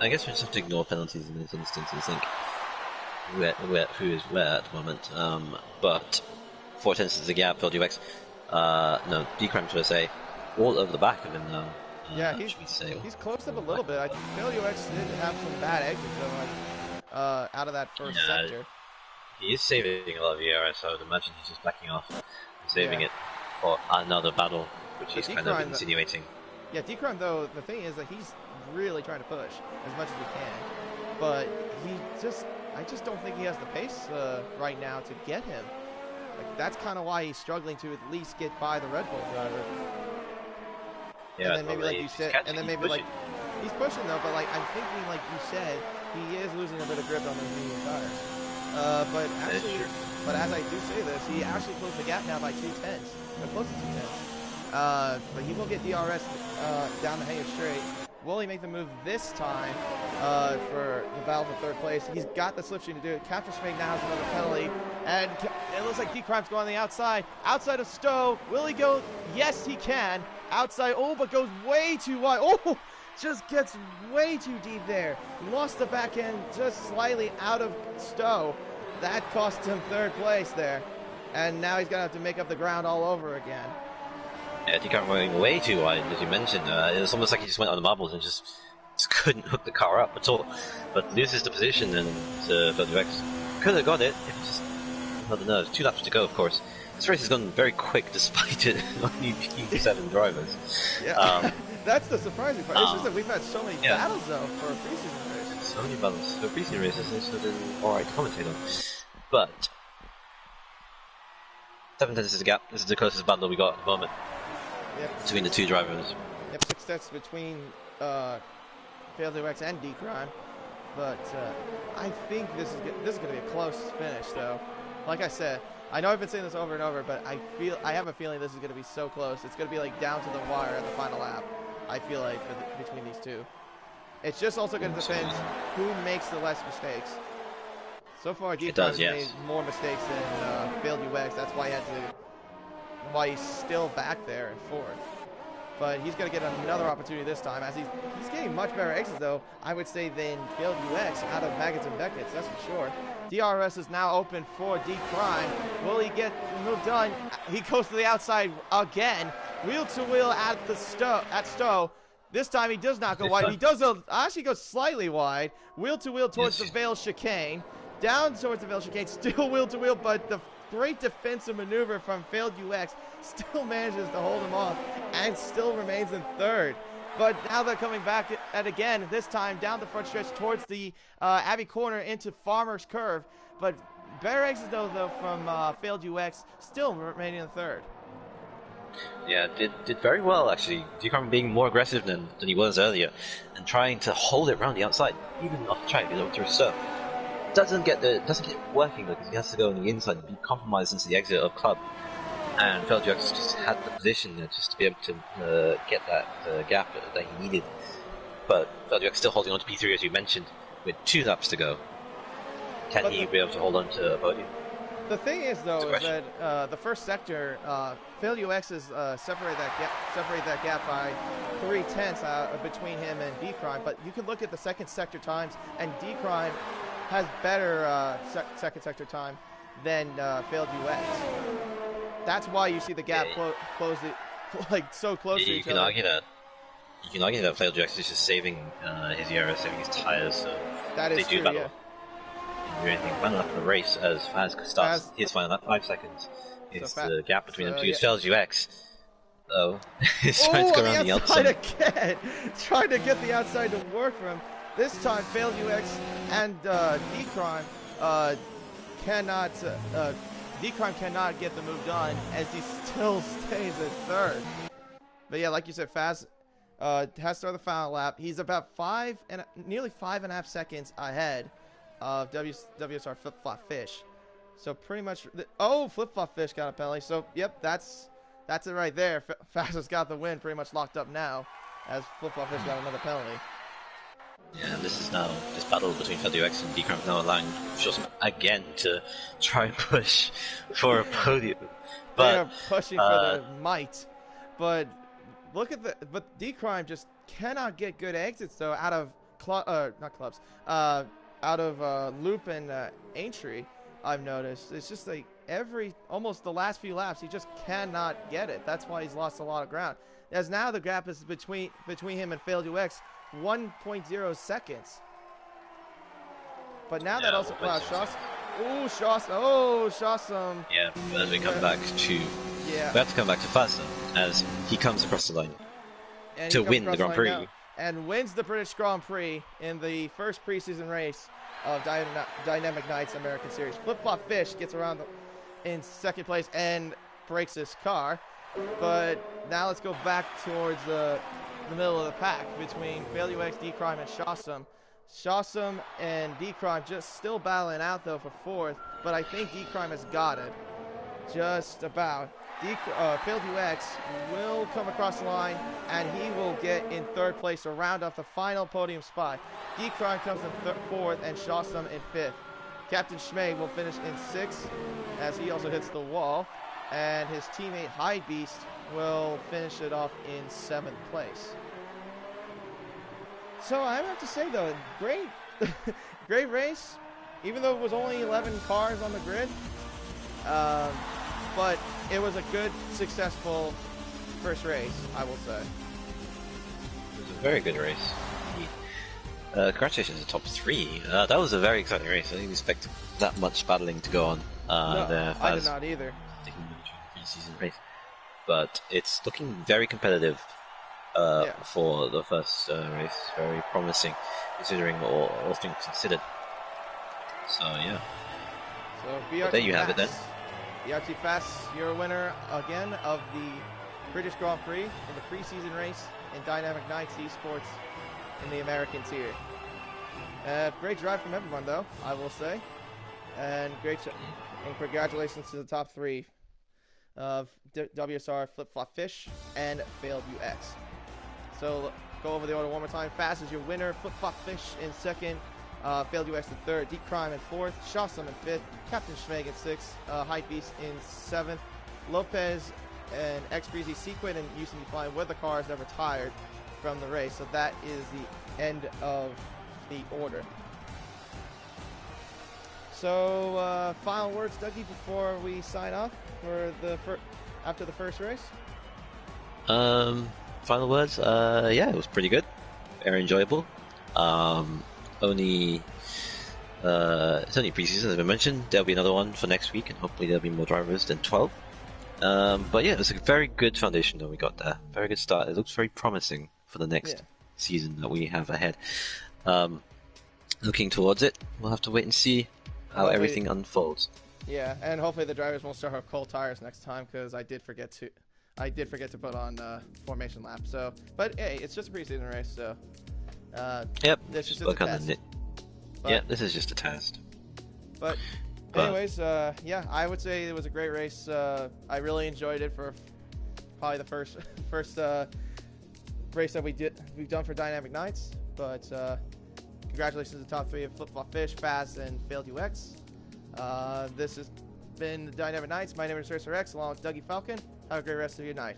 I guess we just have to ignore penalties in this instance and think who is where at the moment. But 4/10 is the gap, FieldUX. No, D-Crime to say all over the back of him now. Yeah, he's closed up a little bit. I think FieldUX did have some bad exits though, out of that first sector. He is saving a lot of ERS, so I would imagine he's just backing off and saving it for another battle, which he's kind of insinuating. Yeah, D-Crime though, the thing is that he's really trying to push as much as he can, but I just don't think he has the pace right now to get him. Like, that's kind of why he's struggling to at least get by the Red Bull driver. Yeah, and then maybe like you said, and then maybe like he's pushing though, but like I'm thinking like you said, he is losing a bit of grip on those medium tires. But actually, but as I do say this, he actually closed the gap now by 2/10, or close to 2/10. But he will get DRS down the Hanger straight. Will he make the move this time for the battle for third place? He's got the slipstream to do it. Capture Spade now has another penalty. And it looks like D-Crime's going on the outside. Outside of Stowe. Will he go? Yes, he can. Outside. Oh, but goes way too wide. Oh, just gets way too deep there. Lost the back end just slightly out of Stowe. That cost him third place there. And now he's going to have to make up the ground all over again. Yeah, D-Crime going way too wide, as you mentioned. It was almost like he just went on the marbles and just couldn't hook the car up at all. But loses the position, and FieldUX could have got it if he just, I don't know, there's 2 laps to go, of course. This race has gone very quick despite it only being 7 drivers. Yeah, that's the surprising part. It's just that we've had so many battles, though, for a preseason race. So many battles for preseason races, it's sort of alright to commentate on. But 7/10 is the gap. This is the closest battle we got at the moment. Yep. Between the 2 drivers. Yep, 6 steps between FieldUX and D-Crime. But I think this is going to be a close finish, though. Like I said, I know I've been saying this over and over, but I have a feeling this is going to be so close. It's going to be like down to the wire at the final lap. I feel like between these two. It's just also going to depend who makes the less mistakes. So far, D-Crime has made more mistakes than FieldUX. That's why he's still back there in 4th. But he's going to get another opportunity this time, as he's getting much better exits, though, I would say, than FieldUX out of Maggots and Beckett's, that's for sure. DRS is now open for D-Crime. Will he get the move done? He goes to the outside again. Wheel to wheel at Stowe. This time he does not go wide. He does actually go slightly wide. Wheel to wheel towards the Vale chicane. Down towards the Vale chicane. Still wheel to wheel, but the great defensive maneuver from FieldUX still manages to hold him off and still remains in 3rd. But now they're coming back at again, this time down the front stretch towards the Abbey Corner into Farmer's Curve. But better exits though from FieldUX, still remaining in 3rd. Yeah, did very well actually. D-Crime being more aggressive than he was earlier and trying to hold it around the outside, even off the track, through surf. Doesn't get it working though, because he has to go on the inside and be compromised into the exit of club. And FieldUX just had the position there just to be able to get that gap that he needed. But FieldUX still holding on to P3 as you mentioned, with 2 laps to go. Can he be able to hold on to a podium? The thing is though, is that the first sector, FieldUX is separate that gap by 3/10 between him and D-Crime. But you can look at the second sector times, and D-Crime has better second sector time than FieldUX. That's why you see the gap close so close to each other. You can argue that FieldUX is just saving his ERS, saving his tires, so that is true, battle. Do anything final lap of the race as Faz starts his final lap, 5 seconds. It's the gap between them two. It's FieldUX. Oh, he's trying to go around the outside again. Trying to get the outside to work for him. This time, FieldUX and D-Crime cannot. D-Crime cannot get the move done as he still stays at 3rd. But yeah, like you said, Faz has to start the final lap. He's about nearly 5.5 seconds ahead of WSR Flip-Flop Fish. So pretty much, Flip-Flop Fish got a penalty. So, yep, that's it right there. Fastest got the win, pretty much locked up now, as Flip-Flop Fish got another penalty. Yeah, this is now, this battle between FieldUX and DCrime now allowing Shawsome again to try and push for a podium. But they are pushing for the might. But look at but DCrime just cannot get good exits, though, out of, out of Loop and Aintree, I've noticed. It's just like almost the last few laps, he just cannot get it. That's why he's lost a lot of ground. As now the gap is between him and FieldUX, 1.0 seconds. But now that also Shawsome. Yeah, but as we come back to we have to come back to Fazza as he comes across the line to win the Grand Prix. And wins the British Grand Prix in the first preseason race of Dynamic Knights American Series. Flip-Flop Fish gets around in second place and breaks his car. But now let's go back towards the middle of the pack between FieldUX, DCrime, and Shawsome. Shawsome and DCrime just still battling out, though, for fourth. But I think DCrime has got it. Just about. FieldUX will come across the line, and he will get in third place to round off the final podium spot. DCrime comes in fourth, and Shawsome in fifth. Captain Schmeg will finish in sixth, as he also hits the wall. And his teammate High Beast will finish it off in seventh place. So I have to say, though, great, great race, even though it was only 11 cars on the grid. But it was a good, successful first race, I will say. It was a very good race. Congratulations to top 3. That was a very exciting race. I didn't expect that much battling to go on. No, I did not either. Season race, but it's looking very competitive for the first race. Very promising, considering all things considered. So yeah. So but there you have it then. BRT Fast, your winner again of the British Grand Prix in the preseason race in Dynamic Knights Esports in the American tier. Great drive from everyone, though, I will say, and and congratulations to the top 3. Of WSR, Flip-Flop Fish, and FieldUX. So go over the order one more time. Fast is your winner. Flip-Flop Fish in second. FieldUX in third. DCrime in fourth. Shawsome in fifth. Captain Schmeg in sixth. High Beast in seventh. Lopez and X-Breezy, Sequin, and Houston Define were the cars that retired from the race. So that is the end of the order. So, final words, Dougie, before we sign off for after the first race? Final words? Yeah, it was pretty good. Very enjoyable. It's only preseason, as I mentioned. There'll be another one for next week, and hopefully there'll be more drivers than 12. But yeah, it was a very good foundation that we got there. Very good start. It looks very promising for the next season that we have ahead. Looking towards it, we'll have to wait and see how everything unfolds. Yeah, and hopefully the drivers won't start with cold tires next time, because I did forget to put on formation lap. So, but hey, it's just a preseason race, so yep. This is just a test. This is just a test. But anyways, yeah, I would say it was a great race. I really enjoyed it for probably the first race that we've done for Dynamic Knights. But congratulations to the top 3 of Flip-Flop Fish, Fast, and FieldUX. This has been the Dynamic Knights. My name is Racer X, along with Dougie Falcon. Have a great rest of your night.